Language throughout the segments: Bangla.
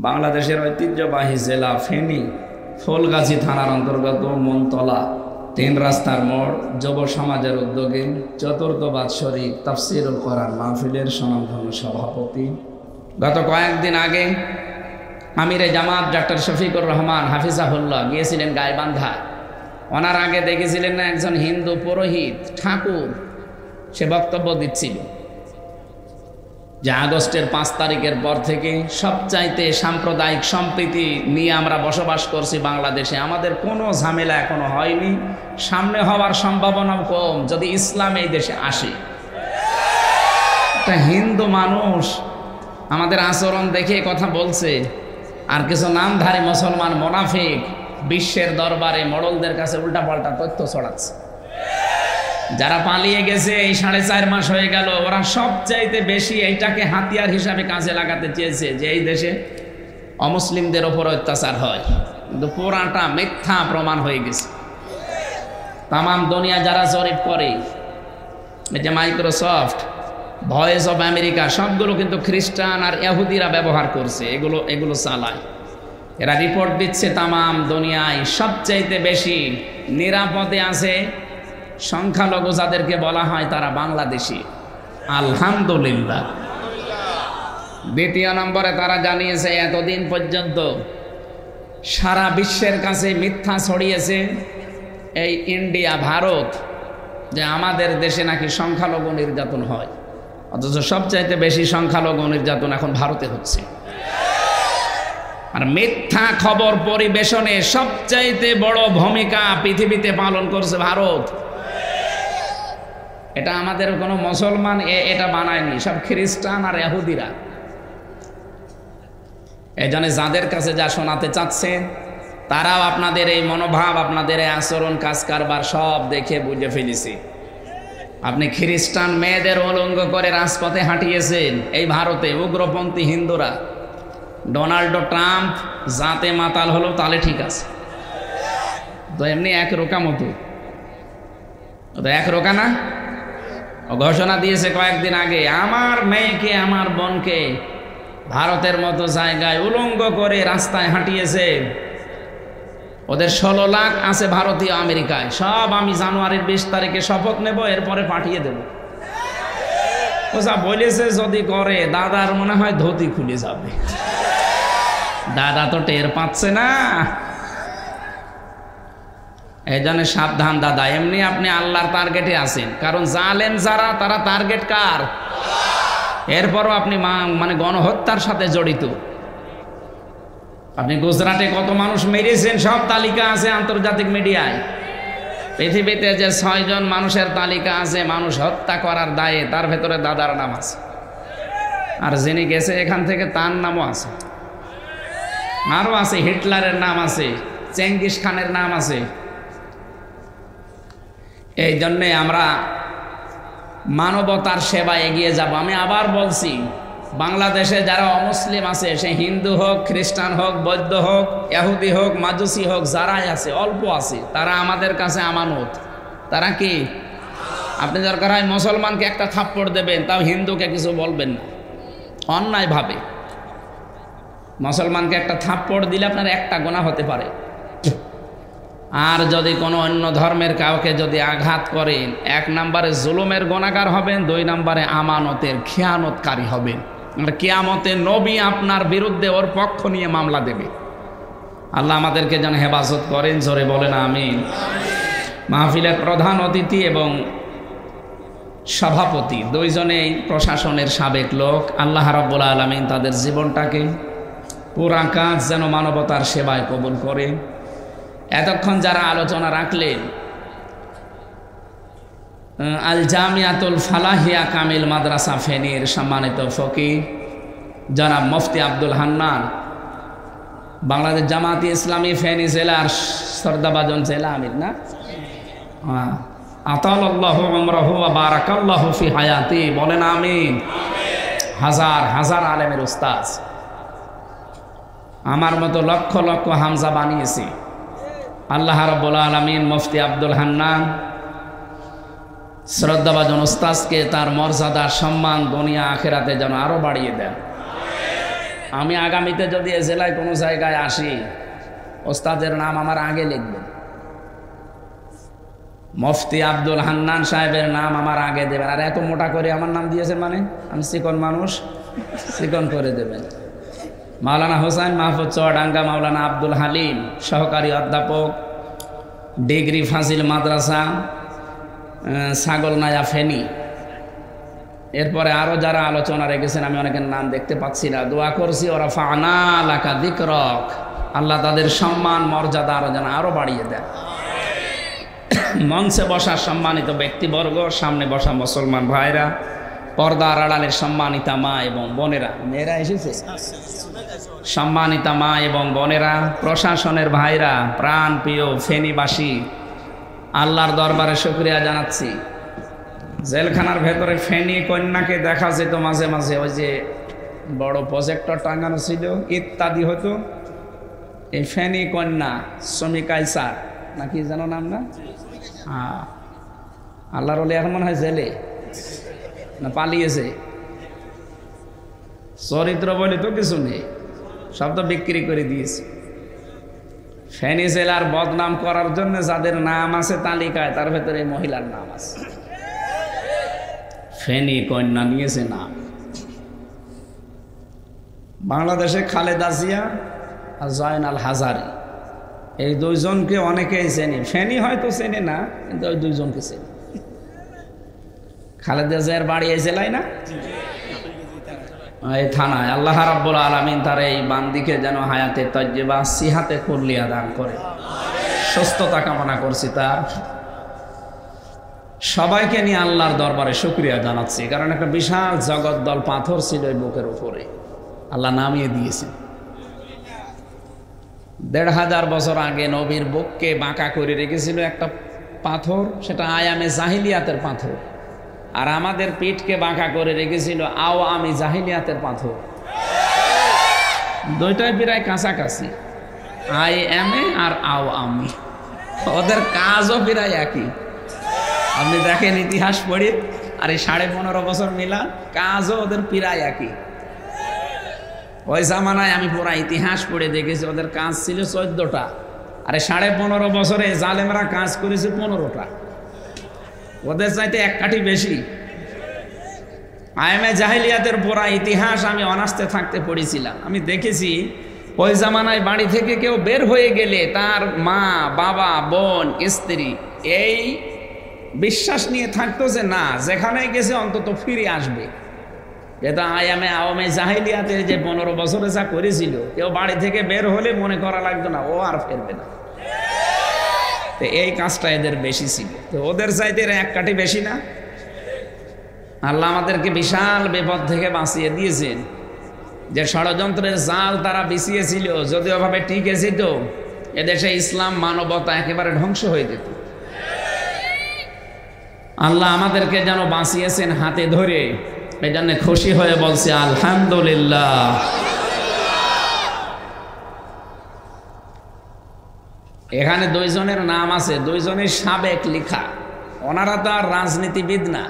বাংলাদেশের ঐতিহ্যবাহী জেলা ফেনী ফুলগাজী থানার অন্তর্গত মনতলা 3 রাস্তার মোড় যুব সমাজের উদ্যোগে চতুর্থ বাৎসরিক তাফসিরুল কোরআন মাহফিলের স্বনামধন্য সভাপতি। গত কয়েকদিন আগে আমিরে জামাত ডক্টর শফিকুর রহমান হাফিজাহুল্লাহ গিয়েছিলেন গাইবান্ধা। ওনার আগে দেখেছিলেন না একজন হিন্দু পুরোহিত ঠাকুর, সে বক্তব্য দিচ্ছিল যে আগস্টের 5 তারিখের পর থেকে সবচাইতে সাম্প্রদায়িক সম্প্রীতি নিয়ে আমরা বসবাস করছি বাংলাদেশে, আমাদের কোনো ঝামেলা এখনো হয়নি, সামনে হওয়ার সম্ভাবনাও কম যদি ইসলাম এই দেশে আসে। একটা হিন্দু মানুষ আমাদের আচরণ দেখে কথা বলছে, আর কিছু নামধারী মুসলমান মুনাফিক বিশ্বের দরবারে মোড়লদের কাছে উল্টাপাল্টা তথ্য ছড়াচ্ছে। যারা পালিয়ে গেছে এই 4.5 মাস হয়ে গেল, ওরা সবচাইতে বেশি এইটাকে হাতিয়ার হিসাবে কাজে লাগাতে চেয়েছে যে এই দেশে অমুসলিমদের ওপর অত্যাচার হয়, কিন্তু পুরাটা মিথ্যা প্রমাণ হয়ে গেছে। তামাম দুনিয়া যারা জরিপ করে, এই যে মাইক্রোসফট, ভয়েস অফ আমেরিকা, সবগুলো কিন্তু খ্রিস্টান আর ইহুদিরা ব্যবহার করছে, এগুলো চালায়। এরা রিপোর্ট দিচ্ছে তামাম দুনিয়ায় সবচাইতে বেশি নিরাপদে আছে সংখ্যালঘু যাদেরকে বলা হয় তারা বাংলাদেশি, আলহামদুলিল্লাহ। দ্বিতীয় নম্বরে তারা জানিয়েছে এতদিন পর্যন্ত সারা বিশ্বের কাছে মিথ্যা ছড়িয়েছে এই ইন্ডিয়া, ভারত, যে আমাদের দেশে নাকি সংখ্যালঘু নির্যাতন হয়, অথচ সবচাইতে বেশি সংখ্যালঘু নির্যাতন এখন ভারতে হচ্ছে। আর মিথ্যা খবর পরিবেশনে সবচাইতে বড় ভূমিকা পৃথিবীতে পালন করছে ভারত। এটা আমাদের কোনো মুসলমান এটা বানায়নি, সব খ্রিস্টান আর ইহুদিরা। এজন্য যাদের কাছে যা শোনাতে চাচ্ছেন তারাও আপনাদের এই মনোভাব, আপনাদের এই আচরণ, কাজ কারবার সব দেখে বুঝে ফেলেছি। আপনি খ্রিস্টান মেয়েদের উলঙ্গ করে রাজপথে হাঁটিয়েছেন এই ভারতে, উগ্রপন্থী হিন্দুরা। ডোনাল্ড ট্রাম্প জাতে মাতাল হলো তাহলে ঠিক আছে, তো এমনি এক রোকা মতো, তো এক রোকা না। ঘোষণা দিয়েছে কয়েকদিন আগে, আমার মেয়েকে আমার বোনকে ভারতের মতো জায়গায় উলঙ্গ করে রাস্তায় হাঁটিয়েছে। ওদের 16 লাখ আছে ভারতীয় আমেরিকায়, সব আমি জানুয়ারির 20 তারিখে শপথ নেব, এরপরে পাঠিয়ে দেব। ও যা বলেছে যদি করে, দাদার মনে হয় ধুতি খুলে যাবে। দাদা তো টের পাচ্ছে না, এই জন্য সাবধান দাদা। এমনি আপনি আল্লাহর টার্গেটে আছেন, কারণ জালেম যারা তারা টার্গেট কার? এরপরও আপনি মানে গণহত্যার সাথে জড়িত। আপনি গুজরাটে কত মানুষ মেরেছেন সব তালিকা আছে আন্তর্জাতিক মিডিয়ায়। পৃথিবীতে যে 6 জন মানুষের তালিকা আছে মানুষ হত্যা করার দায়ে, তার ভেতরে দাদার নাম আছে, আর যিনি গেছে এখান থেকে তার নামও আছে, আরও আছে, হিটলারের নাম আছে, চেঙ্গিস খানের নাম আছে। এই জন্যে আমরা মানবতার সেবায় এগিয়ে যাব। আমি আবার বলছি, বাংলাদেশে যারা অমুসলিম আছে, সে হিন্দু হোক, খ্রিস্টান হোক, বৌদ্ধ হোক, ইহুদি হোক, মাজুসি হোক, যারাই আছে, অল্প আছে, তারা আমাদের কাছে আমানত। তারা কি? আপনি দরকার হয় মুসলমানকে একটা থাপ্পড় দেবেন, তাও হিন্দুকে কিছু বলবেন না অন্যায়ভাবে। মুসলমানকে একটা থাপ্পড় দিলে আপনার একটা গুনাহ হতে পারে, আর যদি কোনো অন্য ধর্মের কাউকে যদি আঘাত করেন, 1 নম্বরে জুলুমের গুনাহগার হবেন, 2 নম্বরে আমানতের খেয়ানতকারী হবেন। কিয়ামতে নবী আপনার বিরুদ্ধে ওর পক্ষ নিয়ে মামলা দেবে। আল্লাহ আমাদেরকে যেন হেফাজত করেন, জোরে বলেন আমিন। মাহফিলের প্রধান অতিথি এবং সভাপতি দুইজনেই প্রশাসনের সাবেক লোক। আল্লাহ রাব্বুল আলামিন তাদের জীবনটাকে পুরা কাজ যেন মানবতার সেবায় কবুল করে। এতক্ষণ যারা আলোচনা রাখলেন, আল জামিয়াতুল ফালাহিয়া কামিল মাদ্রাসা ফেনীর সম্মানিত ফকিহ জনাব মুফতি আব্দুল হান্নান, বাংলাদেশ জামাতি ইসলামী ফেনী জেলার সরদাবাজন জেলা আমির না, আতালাল্লাহু উমরাহু ওয়া বারাকাল্লাহু ফি হায়াতি, বলেন আমিন। হাজার হাজার আলেমের উস্তাদ, আমার মতো লক্ষ লক্ষ হামজা বানিয়েছি। আল্লাহ রাব্বুল আলামিন মুফতি আব্দুল হান্নান শ্রদ্ধাভাজন উস্তাদকে তার মর্যাদা, সম্মান দুনিয়া আখিরাতে যেন আরো বাড়িয়ে দেন। আমি আগামীতে যদি এ জেলায় কোনো জায়গায় আসি, ওস্তাদের নাম আমার আগে লিখবেন, মুফতি আব্দুল হান্নান সাহেবের নাম আমার আগে দেবেন। আর এত মোটা করে আমার নাম দিয়েছেন মানে আমি চিকন মানুষ, চিকন করে দেবেন। মাওলানা হোসেন মাহফুজ চুয়াডাঙ্গা, মাওলানা আব্দুল হালিম সহকারী অধ্যাপক, ডিগ্রি ফাজিল মাদ্রাসা ছাগলনাইয়া ফেনী। এরপরে আরও যারা আলোচনা রেখেছেন আমি অনেকের নাম দেখতে পাচ্ছি না, দোয়া করছি ওরা ফানা লাকা দিকরক, আল্লাহ তাদের সম্মান মর্যাদা আরো বাড়িয়ে দেন। মঞ্চে বসা সম্মানিত ব্যক্তিবর্গ, সামনে বসা মুসলমান ভাইরা, পর্দার আড়ালের সম্মানিতা মা এবং বোনেরা, মেয়েরা এসেছে, সম্মানিতা মা এবং বোনেরা, প্রশাসনের ভাইরা, প্রাণ প্রিয় ফেনীবাসী, আল্লাহর দরবারে শুকরিয়া জানাচ্ছি। জেলখানার ভেতরে ফেনী কন্যাকে দেখা যেত মাঝে মাঝে, ওই যে বড় প্রজেক্টর টাঙানো ছিল, ইত্যাদি হতো। এই ফেনী কন্যা শ্রমিকাইসার নাকি জানো নাম না? হ্যাঁ, আল্লাহর ওলি এখন মনে হয় জেলে না পালিয়েছে। চরিত্র বলে তো কিছু নেই, সব তো বিক্রি করে দিয়েছে। ফেনী জেলার বদনাম করার জন্য যাদের নাম আছে তালিকায়, তার ভেতরে মহিলার নাম আছে। ফেনী কন্যা নিয়েছে নাম। বাংলাদেশে খালেদা জিয়া আর জয়নাল হাজারি, এই দুইজনকে অনেকেই চেনে। ফেনী হয়তো চেনে না, কিন্তু ওই দুইজনকে চেনে। খালেদা জিয়ার বাড়ি এই জেলায় না, এই থানায়। আল্লাহ রাব্বুল আলামিন তার এই বান্দিকে যেন হায়াতে তাজ্জিবা সিহাতে কুল্লিয়া দান করে, সুস্থতা কামনা করছি তার। সবাইকে নিয়ে আল্লাহর দরবারে শুকরিয়া জানাচ্ছি, কারণ একটা বিশাল জগদ্দল পাথর ছিল এই বুকের উপরে, আল্লাহ নামিয়ে দিয়েছেন। ১৫০০ বছর আগে নবীর বুককে বাঁকা করে রেখেছিল একটা পাথর, সেটা আয়ামে জাহিলিয়াতের পাথর। আর আমাদের পিঠকে বাঁকা করে রেখেছিল আওয়ামী জাহিলিয়াতের পাথর। দুইটাই প্রায় কাছাকাছি, আইএমএ আর আওয়ামী, ওদের কাজও প্রায় একই। আপনি দেখেন ইতিহাস পড়ি, আর এই 15.5 বছর মিলা কাজও ওদের প্রায় একই। ওই জামানায় আমি পুরা ইতিহাস পড়ে দেখেছি, ওদের কাজ ছিল 14টা, আরে 15.5 বছরে জালেমরা কাজ করেছে 15টা, ওদের চাইতে এক কাঠি বেশি। আইএমএ জাহিলিয়াতের পুরা ইতিহাস আমি অনার্সে থাকতে পড়েছিলাম। আমি দেখেছি ওই জামানায় বাড়ি থেকে কেউ বের হয়ে গেলে তার মা, বাবা, বোন, স্ত্রী এই বিশ্বাস নিয়ে থাকতো যে না, যেখানে গেছে অন্তত ফিরে আসবে। এটা আওয়ামী জাহিলিয়াতের যে 15 বছরে যা করেছিল, কেউ বাড়ি থেকে বের হলে মনে করা লাগতো না ও আর ফিরবে না। তো এই কাজটা এদের বেশি ছিল, তো ওদের চাইতে এক কাঠি বেশি না। আল্লাহ আমাদেরকে বিশাল বিপদ থেকে বাঁচিয়ে দিয়েছেন। যে ষড়যন্ত্রের জাল তারা বিছিয়েছিল, যদি ওভাবে টিকে যেত, এদেশে ইসলাম মানবতা একেবারে ধ্বংস হয়ে যেত। আল্লাহ আমাদেরকে যেন বাঁচিয়েছেন হাতে ধরে, এই জন্য খুশি হয়ে বলছে আলহামদুলিল্লাহ। এখানে দুইজনের নাম আছে, দুইজনের সাবেক লিখা। ওনারা তো আর রাজনীতিবিদ না,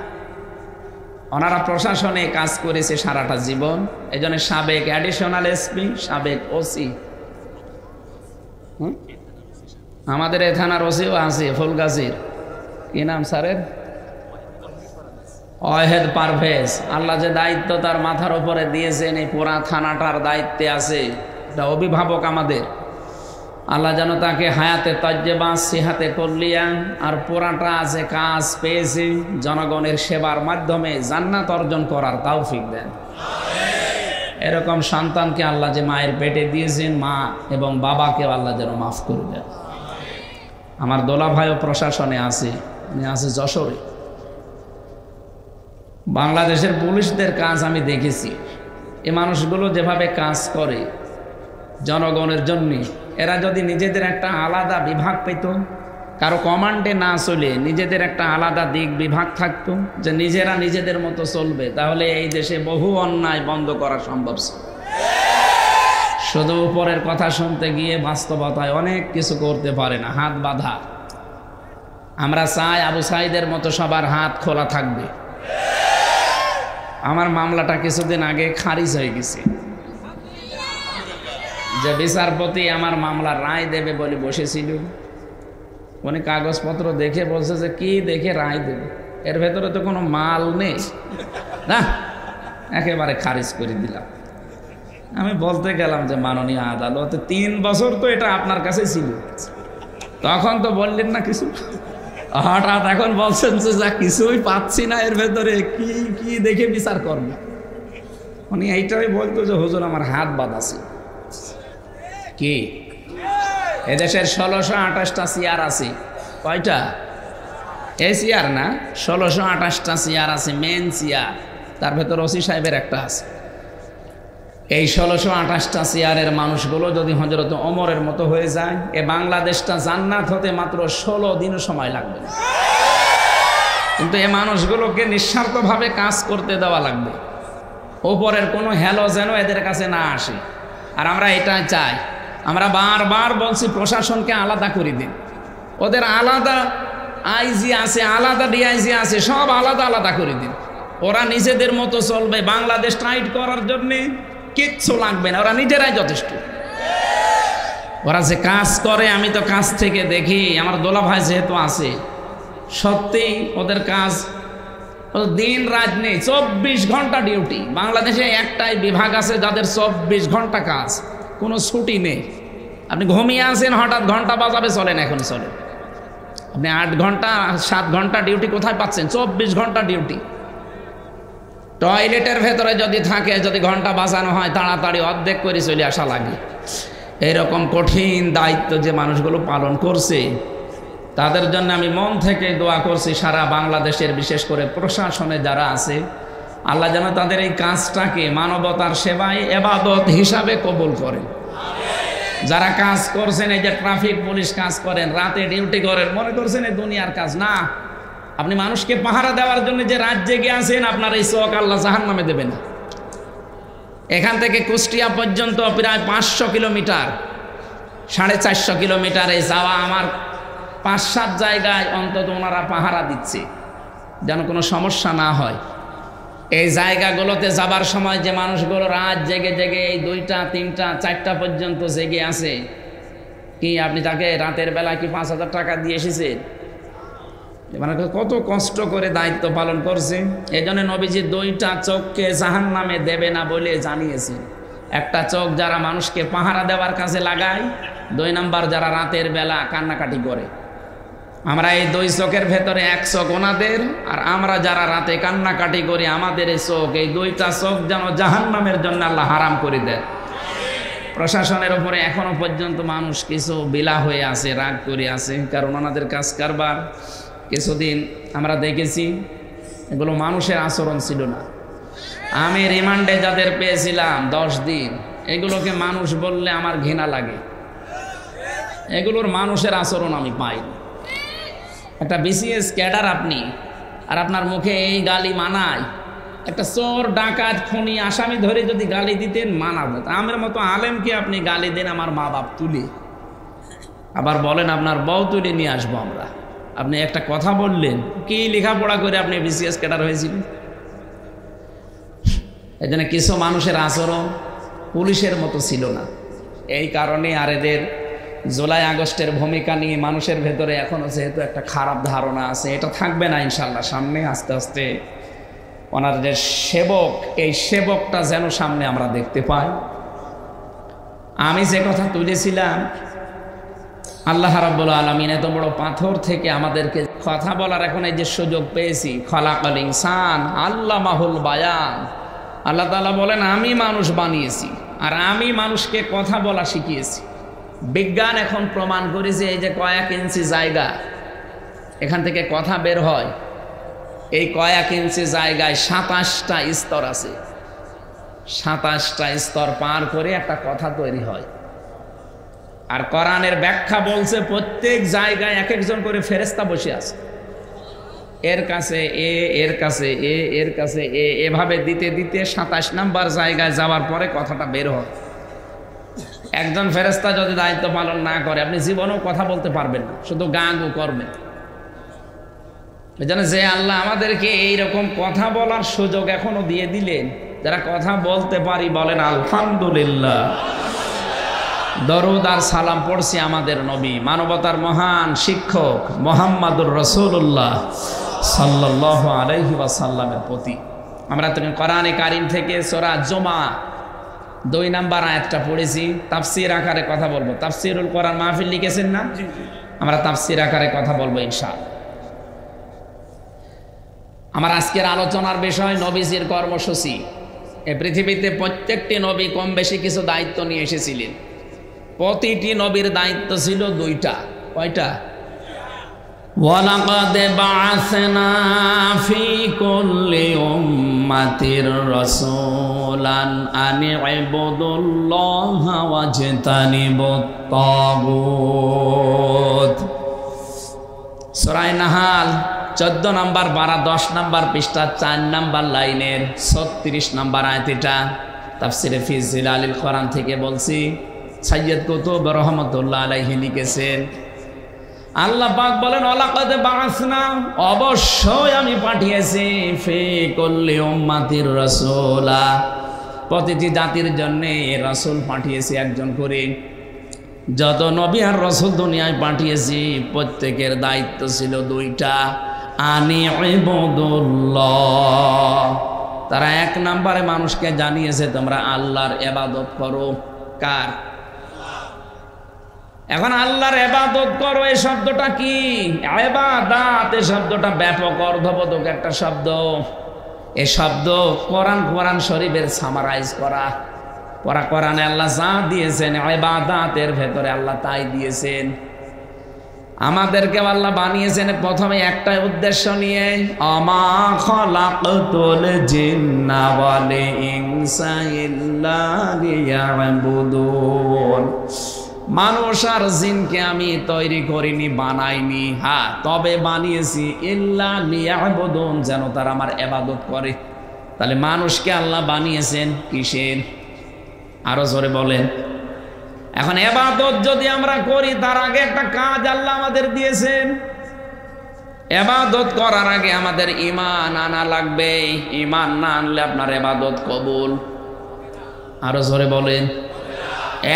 ওনারা প্রশাসনে কাজ করেছে সারাটা জীবন। এই জন্য সাবেক অ্যাডিশনাল এসপি, সাবেক ওসি। আমাদের এই থানার ওসিও আছে ফুলগাজীর, কি নাম স্যারের? ওয়াহেদ পারভেজ। আল্লাহ যে দায়িত্ব তার মাথার উপরে দিয়েছেন, এই পুরা থানাটার দায়িত্বে আছে, এটা অভিভাবক আমাদের। আল্লাহ যেন তাকে হায়াতে তাজ্জিবা সিহাতে কুল্লিয়া আর পুরাটা আছে কাজ পেয়েছে জনগণের সেবার মাধ্যমে জান্নাত অর্জন করার তৌফিক দেন। এরকম সন্তানকে আল্লাহ যে মায়ের পেটে দিয়েছেন, মা এবং বাবাকে আল্লাহ যেন মাফ করে দেন। আমার দোলা ভাইও প্রশাসনে আছে, উনি আছে যশোরে। বাংলাদেশের পুলিশদের কাজ আমি দেখেছি, এই মানুষগুলো যেভাবে কাজ করে জনগণের জন্য, এরা যদি নিজেদের একটা আলাদা বিভাগ পেত, কারো কমান্ডে না চলে নিজেদের একটা আলাদা দিক বিভাগ থাকতো, যে নিজেরা নিজেদের মতো চলবে, তাহলে এই দেশে বহু অন্যায় বন্ধ করা সম্ভব ছিল। শুধু উপরের কথা শুনতে গিয়ে বাস্তবতায় অনেক কিছু করতে পারে না, হাত বাঁধা। আমরা চাই আবু সাইদের মতো সবার হাত খোলা থাকবে। আমার মামলাটা কিছুদিন আগে খারিজ হয়ে গেছে, যে বিচারপতি আমার মামলার রায় দেবে বলে বসেছিল, উনি কাগজপত্র দেখে বলছে যে কি দেখে রায় দেবে, এর ভেতরে তো কোনো মাল নেই না, একেবারে খারিজ করে দিলাম। আমি বলতে গেলাম যে মাননীয় আদালতে 3 বছর তো এটা আপনার কাছে ছিল, তখন তো বললেন না কিছু, হঠাৎ এখন বলছেন যে যা কিছুই পাচ্ছি না, এর ভেতরে কি কি দেখে বিচার করবে। উনি এইটাই বলতো যে হুজুর আমার হাত বাঁধা আছে। কি এদেশের 1628টা চেয়ার আছে, কয়টা? এই চেয়ার না, 1628টা চেয়ার আছে, মেন চেয়ার, তার ভেতর ওসি সাহেবের একটা আছে। এই 1628টা চেয়ারের মানুষগুলো যদি হযরত ওমরের মতো হয়ে যায়, এ বাংলাদেশটা জান্নাত হতে মাত্র 16 দিনও সময় লাগবে না। কিন্তু এ মানুষগুলোকে নিঃস্বার্থভাবে কাজ করতে দেওয়া লাগবে, ওপরের কোনো হেলো যেন এদের কাছে না আসে। আর আমরা এটাই চাই, আমরা বারবার বলছি প্রশাসনকে আলাদা করে দিন, ওদের আলাদা আইজি আছে, আলাদা ডিআইজি আছে, সব আলাদা আলাদা করে দিন। ওরা নিজেদের মতো চলবে, বাংলাদেশ টাইট করার জন্যে কিচ্ছু লাগবে না, ওরা নিজেরাই যথেষ্ট। ওরা যে কাজ করে, আমি তো কাজ থেকে দেখি, আমার দোলা ভাই যেহেতু আছে, সত্যি ওদের কাজ দিন রাত নেই, 24 ঘন্টা ডিউটি। বাংলাদেশে একটাই বিভাগ আছে যাদের 24 ঘন্টা কাজ, কোনো ছুটি নেই। আপনি ঘুমিয়ে আছেন, হঠাৎ ঘন্টা বাজাবে, চলেন এখন চলেন। আপনি 8 ঘন্টা 7 ঘন্টা ডিউটি কোথায় পাচ্ছেন? 24 ঘন্টা ডিউটি। টয়লেটের ভেতরে যদি থাকে, যদি ঘন্টা বাজানো হয়, তাড়াতাড়ি অর্ধেক করে চলে আসা লাগে। এরকম কঠিন দায়িত্ব যে মানুষগুলো পালন করছে, তাদের জন্য আমি মন থেকে দোয়া করছি, সারা বাংলাদেশের বিশেষ করে প্রশাসনে যারা আছে, আল্লাহ যেন তাদের এই কাজটাকে মানবতার সেবায় ইবাদত হিসাবে কবুল করেন। যারা কাজ করছেন, এই যে ট্রাফিক পুলিশ কাজ করেন, রাতে ডিউটি করেন, মনে করছেন এই দুনিয়ার কাজ না। আপনি মানুষকে পাহারা দেওয়ার জন্য যে রাত জেগে আছেন, আপনার এই চোখ আল্লাহ জাহান্নামে দেবেন। এখান থেকে কুষ্টিয়া পর্যন্ত প্রায় 500 কিলোমিটার, 450 কিলোমিটারে যাওয়া আমার 5-7 জায়গায় অন্তত ওনারা পাহারা দিচ্ছে যেন কোনো সমস্যা না হয়। এই জায়গাগুলোতে যাবার সময় যে মানুষগুলো রাত জেগে জেগে এই 2টা 3টা 4টা পর্যন্ত জেগে আছে, কি আপনি তাকে রাতের বেলা কি 5,000 টাকা দিয়ে এসেছেন? মানে কত কষ্ট করে দায়িত্ব পালন করছে। এই জন্য নবীজি 2টা চোখকে জাহান্নামে দেবে না বলে জানিয়েছে। একটা চোখ যারা মানুষকে পাহারা দেওয়ার কাজে লাগায়, 2 নাম্বার যারা রাতের বেলা কান্নাকাটি করে। আমরা এই 2 চোখের ভেতরে 1 চোখ ওনাদের, আর আমরা যারা রাতে কান্নাকাটি করি, আমাদের এই চোখ, এই 2টা চোখ যেন জাহান্নামের জন্য আল্লাহ হারাম করে দেয়। প্রশাসনের উপরে এখনো পর্যন্ত মানুষ কিছু বিলা হয়ে আছে, রাগ করে আছে, কারণ ওনাদের কাজ কারবার কিছুদিন আমরা দেখেছি এগুলো মানুষের আচরণ ছিল না। আমি রিমান্ডে যাদের পেয়েছিলাম 10 দিন, এগুলোকে মানুষ বললে আমার ঘৃণা লাগে। এগুলোর মানুষের আচরণ আমি পাই। একটা বিসিএস ক্যাডার আপনি, আর আপনার মুখে এই গালি মানায়। একটা চোর ডাকাত খুনি আসামি ধরে যদি গালি দিতেন মানা যেত। আমার মতো আলেমকে আপনি গালি দেন, আমার মা বাপ তুলে, আবার বলেন আপনার বউ তুলে নিয়ে আসবো আমরা। আপনি একটা কথা বললেন, কি লেখাপড়া করে আপনি বিসিএস ক্যাডার হয়েছিলেন? এই জন্য কিছু মানুষের আচরণ পুলিশের মতো ছিল না। এই কারণে আর এদের জুলাই আগস্টের ভূমিকা নিয়ে মানুষের ভেতরে এখনো যেহেতু একটা খারাপ ধারণা আছে, এটা থাকবে না ইনশাল্লাহ। সামনে আস্তে আস্তে ওনার যে সেবক, এই সেবকটা যেন সামনে আমরা দেখতে পাই। আমি যে কথা তুলেছিলাম, আল্লাহ রাব্বুল আলামিন এত বড় পাথর থেকে আমাদেরকে কথা বলার এখন এই যে সুযোগ পেয়েছি, খলাকাল ইনসান আল্লামাহুল বায়ান। আল্লাহ তাআলা বলেন, আমি মানুষ বানিয়েছি আর আমি মানুষকে কথা বলা শিখিয়েছি। বিজ্ঞান এখন প্রমাণ করেছে, এই যে কয়েক ইঞ্চি জায়গা এখান থেকে কথা বের হয়, এই কয়েক ইঞ্চি জায়গায় 27টা স্তর আছে। 27টা স্তর পার করে একটা কথা তৈরি হয়। আর কোরআনের ব্যাখ্যা বলছে প্রত্যেক জায়গায় এক একজন করে ফেরেশতা বসে আছে, এর কাছে এ, এর কাছে এ, এর কাছে এ, এভাবে দিতে দিতে 27 নাম্বার জায়গায় যাওয়ার পরে কথাটা বের হয়। একজন ফেরেশতা যদি দায়িত্ব পালন না করে, আপনি জীবনেও কথা বলতে পারবেন না, শুধু গান করবেন। এজন্য যে আল্লাহ আমাদেরকে এইরকম কথা বলার সুযোগ এখনো দিয়ে দিলেন, যারা কথা বলতে পারি বলেন আলহামদুলিল্লাহ। দরুদ আর সালাম পড়ছি আমাদের নবী, মানবতার মহান শিক্ষক মুহাম্মদুর রাসূলুল্লাহ সাল্লাল্লাহু আলাইহি ওয়াসাল্লামের প্রতি। আমরা তো কোরআনে কারীম থেকে সূরা জুমা 2 নম্বর আয়াতটা পড়েছি, তাফসীর আকারে কথা বলবো। তাফসীরুল কোরআন মাহফিল লিখেছেন না? আমরা তাফসীর আকারে কথা বলবো ইনশাআল্লাহ। আমার আজকের আলোচনার বিষয় নবীজির কর্মসূচি। এই পৃথিবীতে প্রত্যেকটি নবী কম বেশি কিছু দায়িত্ব নিয়ে এসেছিলেন। প্রতিটি নবীর দায়িত্ব ছিল 2টা। কয়টা? ওয়ালাকাদ বাআসনা ফি কুল্লি উম্মাতির রাসূলান আন ইবুদুল্লাহা ওয়াজতানিবুত তাগুত। সূরা নাহাল 14 নম্বর পারা 10 নম্বর পৃষ্ঠা 4 নম্বর লাইনের 36 নম্বর আয়াত। এটা তাফসিরে ফি জিলালিল কোরআন থেকে বলছি, সাইয়্যিদ কুতুব রহমাতুল্লাহ আলাইহি লিখেছেন। আল্লাহ পাক বলেন ওয়ালাকাদ বাআসনা, অবশ্যই আমি পাঠিয়েছি ফি কুল্লি উম্মাতির রাসূলা, প্রতিটি জাতির জন্য রাসূল পাঠিয়েছি একজন করে। যত নবী আর রাসূল দুনিয়ায় পাঠিয়েছি প্রত্যেকের দায়িত্ব ছিল 2টা। আনি ইবুদুল্লাহ, তারা 1 নম্বরে মানুষকে জানিয়েছে তোমরা আল্লাহর ইবাদত করো। কার? এখন আল্লাহর ইবাদত করো এই শব্দটা কি? ইবাদাত এই শব্দটা ব্যাপক অর্থবোধক একটা শব্দ। এই শব্দ কোরআন শরীফের সামারাইজ করা। কোরআনে আল্লাহ যা দিয়েছেন ইবাদাতের ভেতরে আল্লাহ তাই দিয়েছেন। আমাদেরকে আল্লাহ বানিয়েছেন প্রথমে একটা উদ্দেশ্য নিয়ে, আমা খালাকতুল জিন্না ওয়াল ইনসা ইল্লা লিয়াবুদুন। মানুষ আর জিনকে আমি তৈরি করিনি, বানাইনি, হ্যাঁ তবে বানিয়েছি ইল্লা লিয়াবুদুন, যেন তারা আমার ইবাদত করে। তাহলে মানুষকে আল্লাহ বানিয়েছেন কিসের? আরো জোরে বলেন। এখন ইবাদত যদি আমরা করি তার আগে একটা কাজ আল্লাহ আমাদের দিয়েছেন। ইবাদত করার আগে আমাদের ঈমান আনা লাগবে। ঈমান না আনলে আপনার ইবাদত কবুল। আরো জোরে বলেন।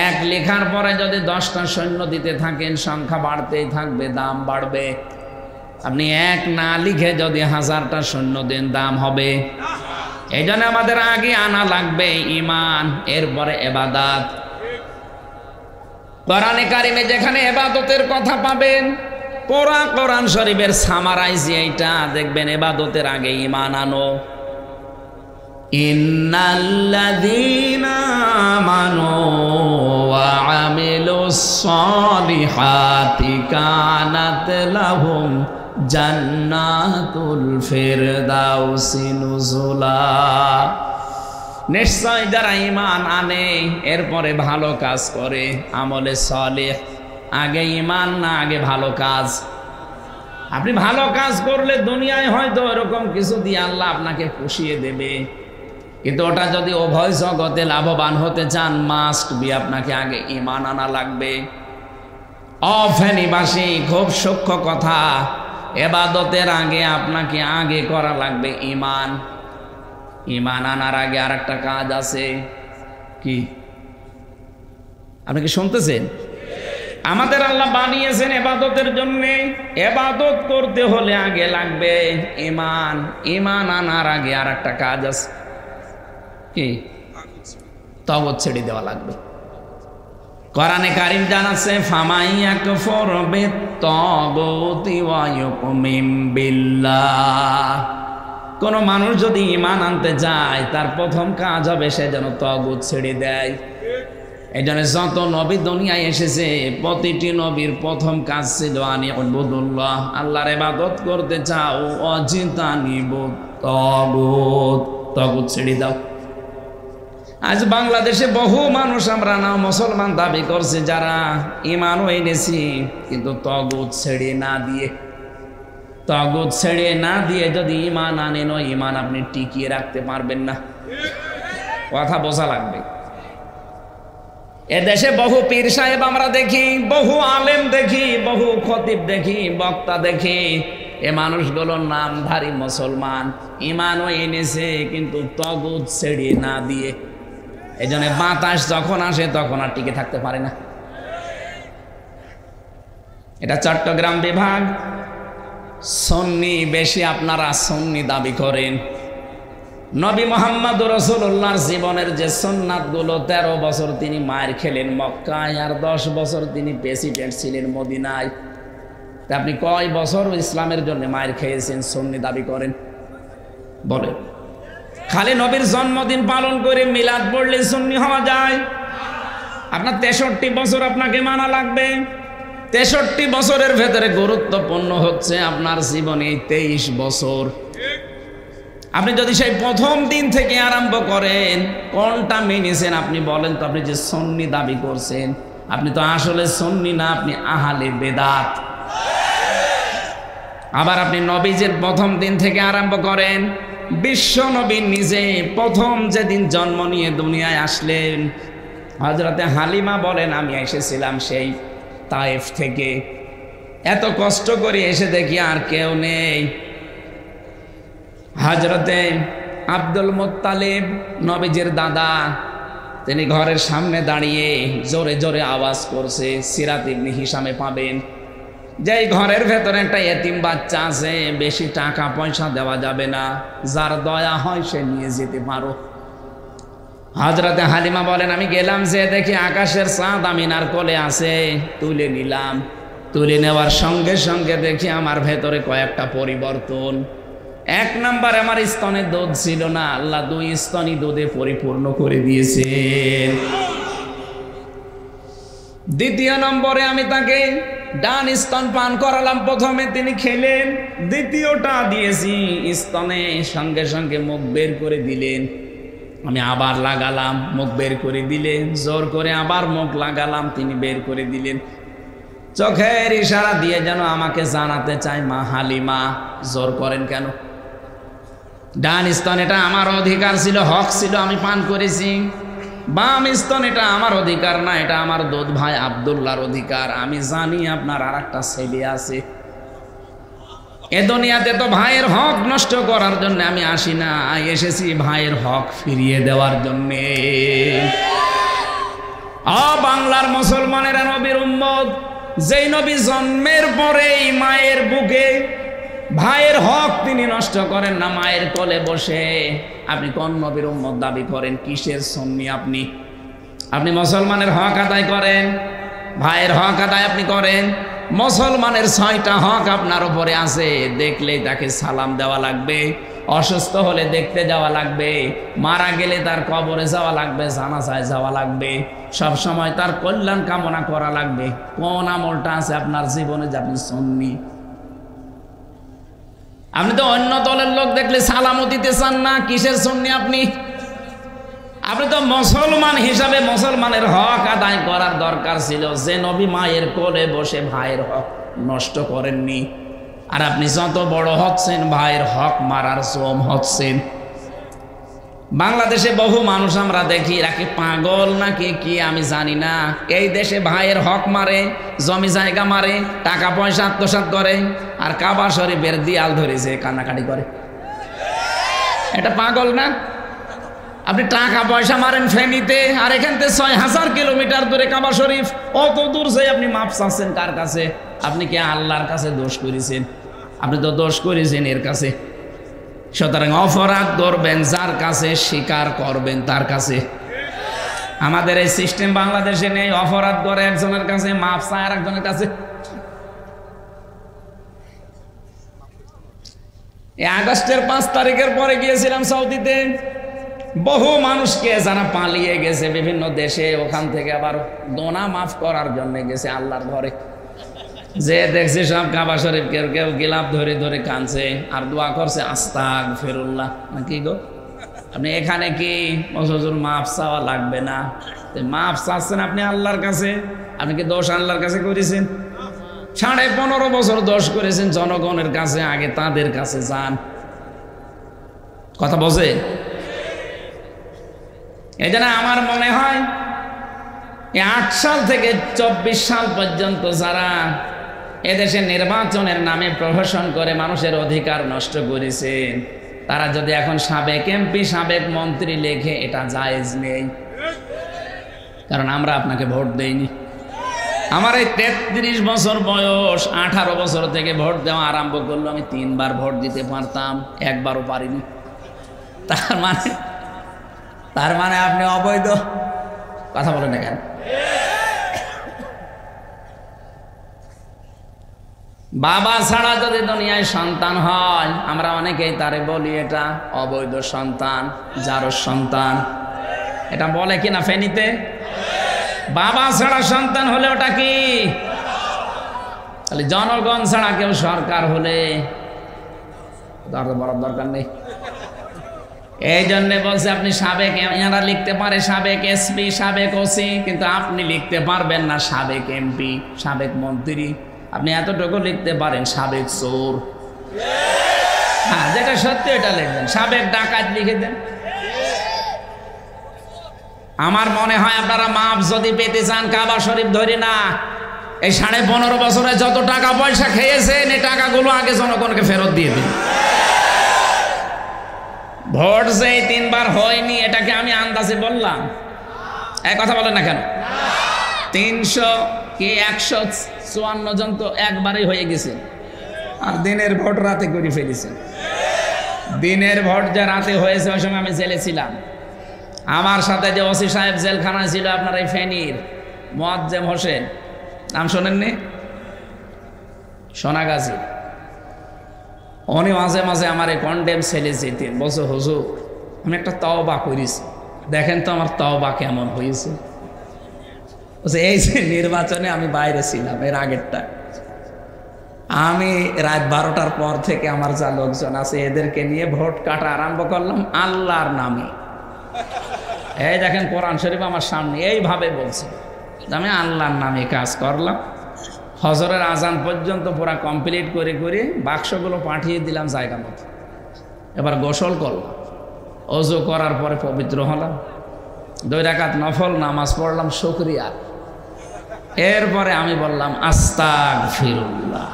1 লেখার পরে যদি 10টা সৈন্য দিতে থাকেন সংখ্যা বাড়তেই থাকবে, দাম বাড়বে। আপনি 1 না লিখে যদি 1000টা সৈন্য দেন দাম হবে। এই জন্য আমাদের আগে আনা লাগবে ঈমান, এরপরে ইবাদত। কোরআনে কারিমে যেখানে ইবাদতের কথা পাবেন, পুরা কোরআন শরীফের সামারাইজ এইটা দেখবেন, ইবাদতের আগে ঈমান আনো। ইন্নাল্লাযীনা আমানু ওয়া আমিলুস সালিহাতি কানাত লাহুম জান্নাতুল ফিরদাউসি নুজুলা। নিশ্চয় যারা ঈমান আনে এরপরে ভালো কাজ করে, আমলে সালেহ। আগে ঈমান না আগে ভালো কাজ? আপনি ভালো কাজ করলে দুনিয়ায় হয়তো এরকম কিছু দিয়ে আল্লাহ আপনাকে পুষিয়ে দেবে, কিন্তু ওটা যদি উভয় জগতে লাভবান হতে চান মাস্ট বি আপনাকে আগে ঈমান আনা লাগবে। অফেনিবাসী খুব সূক্ষ্ম কথা, ইবাদতের আগে আপনাকে আগে করা লাগবে ঈমান। ঈমান আনার আগে আর একটা কাজ আছে। কি? আপনি কি শুনতেছেন? আমাদের আল্লাহ বানিয়েছেন ইবাদতের জন্য। ইবাদত করতে হলে আগে লাগবে ঈমান। ঈমান আনার আগে আর একটা কাজ আছে। কি? তাগুত ছেড়ে দেওয়া লাগবে। কোরআনে কারীম জানাচ্ছে ফামাইয়াকফুর বিত-তাগুতি ওয়া ইউমিন বিল্লাহ। কোন মানুষ যদি ঈমান আনতে চায় তার প্রথম কাজ হবে সে যেন তাগুত ছেড়ে দেয়। এই জন্য যত নবী দুনিয়ায় এসেছে প্রতিটি নবীর প্রথম কাজ ছিল আনি ইবুদুল্লাহ, আল্লাহর ইবাদত করতে চাও ওয়াজতানিবুত তাগুত, তাগুত ছেড়ে দাও। আজ বাংলাদেশে বহু মানুষ আমরা না মুসলমান দাবি করছে, যারা ঈমানও এনেছি কিন্তু তাগুত ছেড়ে না দিয়ে, তাগুত ছেড়ে না দিয়ে যদি ঈমান আনেন, ঈমান আপনি টিকিয়ে রাখতে পারবেন না। কথা বোঝা লাগবে। এদেশে বহু পীর সাহেব আমরা দেখি, বহু আলেম দেখি, বহু খতিব দেখি, বক্তা দেখি, এ মানুষগুলোর নামধারী মুসলমান, ঈমানও এনেছে কিন্তু তাগুত ছেড়ে না দিয়ে। এই জন্য বাতাস যখন আসে তখন আর টিকে থাকতে পারে না। এটা চট্টগ্রাম বিভাগ। সুন্নি বেশি, আপনারা সুন্নি দাবি করেন। নবী মুহাম্মদ রাসূলুল্লাহর জীবনের যে সুন্নাতগুলো, 13 বছর তিনি মায়ের খেলেন মক্কায়, আর 10 বছর তিনি প্রেসিডেন্ট ছিলেন মদিনায়। তা আপনি কয় বছর ইসলামের জন্য মায়ের খেয়েছেন সুন্নি দাবি করেন? বলে খালি নবীর জন্মদিন পালন করে মিলাদ পড়লে সুন্নি হওয়া যায়? আপনার 63 বছর আপনাকে মানা লাগবে। 63 বছরের ভেতরে গুরুত্বপূর্ণ হচ্ছে আপনার জীবনে 23 বছর। আপনি যদি সেই প্রথম দিন থেকে আরম্ভ করেন, কোনটা মেনেছেন আপনি বলেন তো? আপনি যে সুন্নি দাবি করছেন, আপনি তো আসলে সুন্নি না, আপনি আহলে বেদাত। আবার আপনি নবীজির প্রথম দিন থেকে আরম্ভ করেন। বিশ্ব নবী নিজে প্রথম যেদিন জন্ম নিয়ে দুনিয়ায় আসলেন, হযরতে হালিমা বলেন, আমি এসেছিলাম সেই তায়েফ থেকে, এত কষ্ট করে এসে দেখি আর কেউ নেই। হযরতে আব্দুল মুত্তালিব নবীজির দাদা, তিনি ঘরের সামনে দাঁড়িয়ে জোরে জোরে আওয়াজ করছে। সিরাত ইবনে হিশামে পাবেন যে ঘরের ভেতরে একটা এতিম বাচ্চা আছে, বেশি টাকা পয়সা দেওয়া যাবে না, যার দয়া হয় সে নিয়ে যেতে পারো। হযরতে হালিমা বলেন, আমি গেলাম, যে দেখি আকাশের চাঁদ আমিনার কোলে আছে, তুলে নিলাম। তুলে নেওয়ার সঙ্গে সঙ্গে দেখি আমার ভেতরে কয়েকটা পরিবর্তন। 1 নাম্বার, আমার স্তনে দুধ ছিল না, আল্লাহ 2 স্তনই দুধে পরিপূর্ণ করে দিয়েছেন। 2 নম্বরে আমি তাকে ডান স্তন পান করালাম, প্রথমে তিনি খেলেন, দ্বিতীয়টা দিয়েছি স্তনে, সঙ্গে সঙ্গে মুখ বের করে দিলেন। আমি আবার লাগালাম, মুখ বের করে দিলেন, জোর করে আবার মুখ লাগালাম, তিনি বের করে দিলেন। চোখের ইশারা দিয়ে যেন আমাকে জানাতে চায়, মা হালিমা জোর করেন কেন? ডান স্তন এটা আমার অধিকার ছিল, হক ছিল, আমি পান করেছি। বাম স্তন এটা আমার অধিকার না, এটা আমার দুধ ভাই আব্দুল্লাহর অধিকার। আমি জানি আপনার আর একটা ছেলে আছে। এ দুনিয়াতে তো ভাইয়ের হক নষ্ট করার জন্য আমি আসি না, এসেছি ভাইয়ের হক ফিরিয়ে দেওয়ার জন্যে। বাংলার মুসলমানেরা নবীর উম্মত, যেই নবী জন্মের পরেই মায়ের বুকে ভাইয়ের হক তিনি নষ্ট করেন না, মায়ের কোলে বসে। আপনি কোন নবীর উম্মত দাবি করেন? কিসের সুন্নি আপনি? আপনি মুসলমানের হক আদায় করেন, ভাইয়ের হক আদায় আপনি করেন। মুসলমানের 6টা হক আপনার উপরে আছে। দেখলেই তাকে সালাম দেওয়া লাগবে, অসুস্থ হলে দেখতে যাওয়া লাগবে, মারা গেলে তার কবরে যাওয়া লাগবে, জানাজায় যাওয়া লাগবে, সব সময় তার কল্যাণ কামনা করা লাগবে। কোন আমলটা আছে আপনার জীবনে যে আপনি সুন্নি? আপনি তো অন্য দলের লোক দেখলে সালামও দিতে চান না, কিসের সুন্নি আপনি? আপনি তো মুসলমান হিসাবে মুসলমানের হক আদায় করার দরকার ছিল। যে নবী মায়ের কোলে বসে ভাইয়ের হক নষ্ট করেননি, আর আপনি যত বড় হচ্ছেন ভাইয়ের হক মারার শ্রম হচ্ছেন। বাংলাদেশে বহু মানুষ আমরা দেখি, এরা কি পাগল নাকি কি আমি জানি না, এই দেশে ভাইয়ের হক মারে, জমি জায়গা মারে, টাকা পয়সা আত্মসাৎ করে, আর কাবা শরীফের দেয়াল ধরেছে কান্নাকাটি করে। এটা পাগল না? আপনি টাকা পয়সা মারেন ফেনীতে, আর এখান থেকে 6000 কিলোমিটার দূরে কাবা শরীফ, অত দূর যে আপনি মাপ চাচ্ছেন কার কাছে? আপনি কি আল্লাহর কাছে দোষ করেছেন? আপনি তো দোষ করেছেন এর কাছে। সুতরাং অপরাধ করবেন যার কাছে, স্বীকার করবেন তার কাছে। আমাদের এই সিস্টেম বাংলাদেশে নেই। অপরাধ করে একজনের কাছে, মাপ চায় আর একজনের কাছে। এই আগস্টের 5 তারিখের পরে গিয়েছিলাম সৌদিতে, বহু মানুষকে যারা পালিয়ে গেছে বিভিন্ন দেশে, ওখান থেকে আবার দোনা মাফ করার জন্য গেছে আল্লাহর ঘরে। যে দেখছি সব কাবা শরীফ কেউ কেউ গিলাপ ধরে ধরে কাঁদছে আর দোয়া করছে, আস্তাগফিরুল্লাহ। নাকি গো, আপনি এখানে কি হুজুর মাফ চাওয়া লাগবে না? মাফ চাচ্ছেন আপনি আল্লাহর কাছে, আপনি কি দোষ আল্লাহর কাছে করেছেন? 15.5 বছর দোষ করেছেন জনগণের কাছে, আগে তাদের কাছে যান। কথা বোঝে? এই জন্য আমার মনে হয় 8 সাল থেকে 24 সাল পর্যন্ত যারা এদেশে নির্বাচনের নামে প্রহসন করে মানুষের অধিকার নষ্ট করেছেন, তারা যদি এখন সাবেক এমপি সাবেক মন্ত্রী লেখে, এটা জায়েজ নেই, কারণ আমরা আপনাকে ভোট দেইনি। আমার এই 33 বছর বয়স, 18 বছর থেকে ভোট দেওয়া আরম্ভ করলো, আমি 3 বার ভোট দিতে পারতাম, একবারও পারিনি। তার মানে আপনি অবৈধ। কথা বলেন না কেন? বাবা ছাড়া যদি দুনিয়ায় সন্তান হয়, আমরা অনেকেই তারে বলি এটা অবৈধ সন্তান, জারজ সন্তান। এটা বলে কিনা ফেনীতে? বাবা ছাড়া সন্তান হলে ওটা কি? তাহলে জনগণ ছাড়া কেউ সরকার হলে বলার দরকার নেই। এই জন্য বলছে আপনি সাবেক, এরা লিখতে পারে সাবেক এসপি, সাবেক ওসি, কিন্তু আপনি লিখতে পারবেন না সাবেক এমপি, সাবেক মন্ত্রী। আপনি এতটুকু লিখতে পারেন সাবেক চোর। হ্যাঁ, যেটা সত্যি এটা লিখবেন। সাবেক ডাকাত লিখে দেন। আমার মনে হয় আপনারা মাপ যদি পেতে চান, কাবা শরীফ ধরি না, এই 15.5 বছরে যত টাকা পয়সা খেয়েছেন, এই টাকাগুলো আগে জনগণকে ফেরত দিয়ে দিন। ভোট যে 3 বার হয়নি, এটাকে আমি আন্দাজে বললাম? এক কথা বলেন না কেন? 300 কি 154 জন তো একবারই হয়ে গেছে, আর দিনের ভোট রাতে করে ফেলেছে। দিনের ভোট যে রাতে হয়েছে, ওই সময় আমি জেলে ছিলাম। আমার সাথে যে ওসি সাহেব জেলখানায় ছিল আপনার এই ফেনীর, মোয়াজ্জেম হোসেন, নাম শোনেননি? সোনাগাজী। উনি মাঝে মাঝে আমার এই কন্ডেম ছেলে যেতেন, বলছে হুজুর আমি একটা তওবা করেছি, দেখেন তো আমার তওবা কেমন হয়েছে। এই যে নির্বাচনে আমি বাইরে ছিলাম, এর আগেরটা, আমি রাত 12টার পর থেকে আমার যা লোকজন আছে এদেরকে নিয়ে ভোট কাটা আরম্ভ করলাম আল্লাহর নামে। এই দেখেন কোরআন শরীফ আমার সামনে, এইভাবে বলছে আমি আল্লাহর নামে কাজ করলাম। হজরের আজান পর্যন্ত পুরা কমপ্লিট করে করে বাক্সগুলো পাঠিয়ে দিলাম জায়গা মতো। এবার গোসল করলাম, ওযু করার পরে পবিত্র হলাম, 2 রাকাত নফল নামাজ পড়লাম শুকরিয়া। এরপরে আমি বললাম আস্তাগফিরুল্লাহ।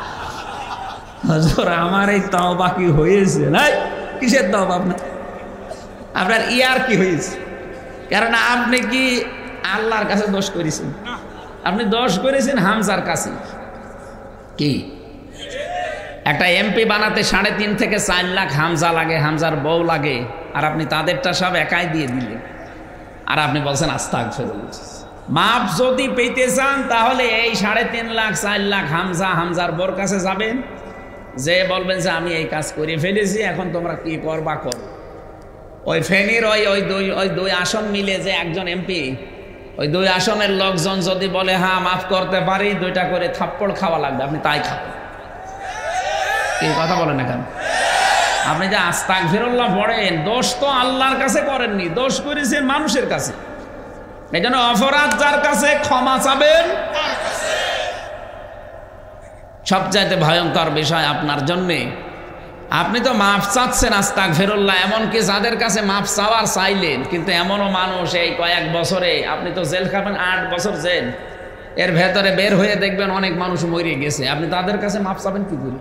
হুজুর আমার এই তওবা কি হয়েছে? নাই, কিসের তওবা আপনার ইয়ার কি হয়েছে? কারণ আপনি কি আল্লাহর কাছে দোষ করেছেন? আপনি দোষ করেছেন হামজার কাছে। কি একটা এমপি বানাতে 3.5 থেকে 4 লাখ হামজা লাগে, হামজার বউ লাগে, আর আপনি তাদেরটা সব একাই দিয়ে দিলেন, আর আপনি বলছেন আস্তাগফিরুল্লাহ। মাপ যদি পেতে চান তাহলে এই 3.5 লাখ 4 লাখ হামজা, হামজার বউর কাছে যাবেন, যে বলবেন যে আমি এই কাজ করে ফেলেছি, এখন তোমরা কি করবা করো। ওই ফেনীর ওই 2 আসন মিলে যে একজন এমপি, ওই 2 আসনের লোকজন যদি বলে হ্যাঁ মাফ করতে পারি, 2টা করে থাপ্পড় খাওয়া লাগবে, আপনি তাই খাবেন। এই কথা বলেন না কেন? আপনি যে আস্তাগফিরুল্লাহ পড়েন, দোষ তো আল্লাহর কাছে করেননি, দোষ করেছেন মানুষের কাছে। এই জন্য অপরাধ যার কাছে, ক্ষমা চাবেন। সবচাইতে ভয়ঙ্কর বিষয় আপনার জন্যে, আপনি তো মাফ চাচ্ছেন আস্তাগফিরুল্লাহ, এমনকি যাদের কাছে মাফ চাওয়ার চাইলেন, কিন্তু এমনও মানুষ এই কয়েক বছরে, আপনি তো জেল খাবেন 8 বছর জেল, এর ভেতরে বের হয়ে দেখবেন অনেক মানুষ মরে গেছে, আপনি তাদের কাছে মাফ চাবেন কি করে?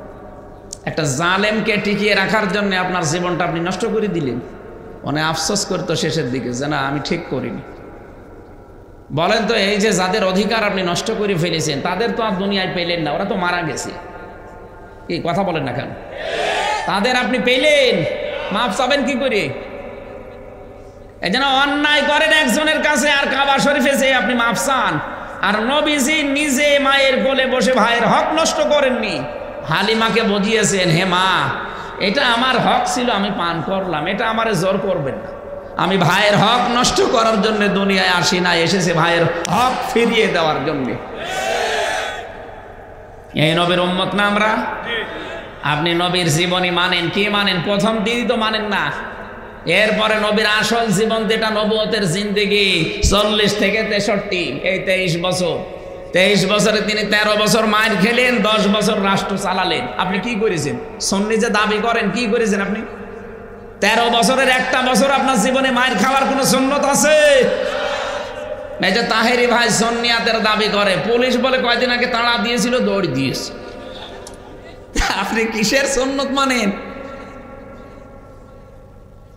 একটা জালেমকে টিকিয়ে রাখার জন্য আপনার জীবনটা আপনি নষ্ট করে দিলেন। অনেক আফসোস করতো শেষের দিকে যে না আমি ঠিক করিনি। বলেন তো, এই যে যাদের অধিকার আপনি নষ্ট করে ফেলেছেন, তাদের তো আর দুনিয়ায় পেলেন না, ওরা তো মারা গেছে। কি কথা বলেন না কেন? তাদের আপনি পেলেন, মাফ চাবেন কি করে? এই জন্য অন্যায় করেন একজনের কাছে, আর কাবা শরীফে যে আপনি মাফ চান। আর নবীজি নিজে মায়ের কোলে বসে ভাইয়ের হক নষ্ট করেননি, হালিমাকে বুঝিয়েছেন হে মা, এটা আমার হক ছিল, আমি পান করলাম, এটা আমারে জোর করবেন না, আমি ভাইয়ের হক নষ্ট করার জন্য দুনিয়ায় আসি না, এসেছে ভাইয়ের হক ফিরিয়ে দেওয়ার জন্য। এই নবীর উম্মত না আমরা? আপনি নবীর জীবনী মানেন কি মানেন? প্রথম দিনই তো মানেন না। এরপরে নবীর আসল জীবন যেটা নবুয়তের জিন্দেগি, 40 থেকে 63, এই 23 বছর। 23 বছরে তিনি 13 বছর মায়ের খেলেন, 10 বছর রাষ্ট্র চালালেন। আপনি কি করেছেন? সুন্নি যে দাবি করেন, কি করেছেন আপনি? 13 বছরের একটা বছর আপনার জীবনে মায়ের খাওয়ার কোনো সুন্নত আছে? এই যে তাহেরি ভাই সুন্নিয়াতের দাবি করে, পুলিশ বলে কয়দিন আগে তাড়া দিয়েছিল, দৌড় দিয়েছে। আপনি কিসের সুন্নত মানেন?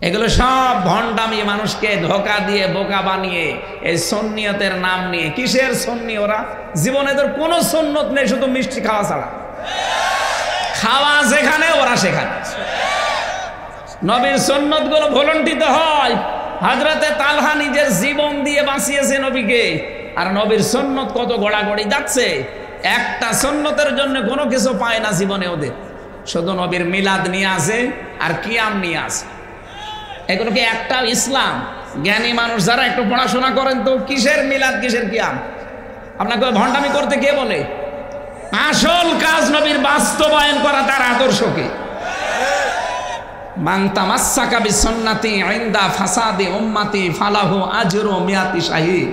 এগুলো সব ভণ্ডামি, মানুষকে ধোকা দিয়ে বোকা বানিয়ে এই সুন্নিয়তের নাম নিয়ে। কিসের সুন্নি ওরা? জীবনে তোর কোনো সুন্নত নেই, শুধু মিষ্টি খাওয়া ছাড়া। খাওয়া যেখানে ওরা সেখানে। নবীর সুন্নত গুলো ভুলণ্ঠিত হয়। হযরতে তালহা নিজের জীবন দিয়ে বাঁচিয়েছে নবীকে, আর নবীর সুন্নত কত গোড়াগড়ি যাচ্ছে। একটা সুন্নতের জন্য কোনো কিছু পায় না জীবনে ওদের, শুধু নবীর মিলাদ নিয়ে আসে আর কিয়াম নিয়ে আসে। এগুলো কি একটা ইসলাম? জ্ঞানী মানুষ যারা একটু পড়াশোনা করেন তো কিসের মিলাদ কিসের কিয়াম? আপনাকে ভণ্ডামি করতে কে বলে? আসল কাজ নবীর বাস্তবায়ন করা, তার আদর্শকে। মান তামাসসাকা বিসুন্নতি ইনদা ফাসাদি উম্মতি ফালাহু আজরু মিয়াতি শাহীদ।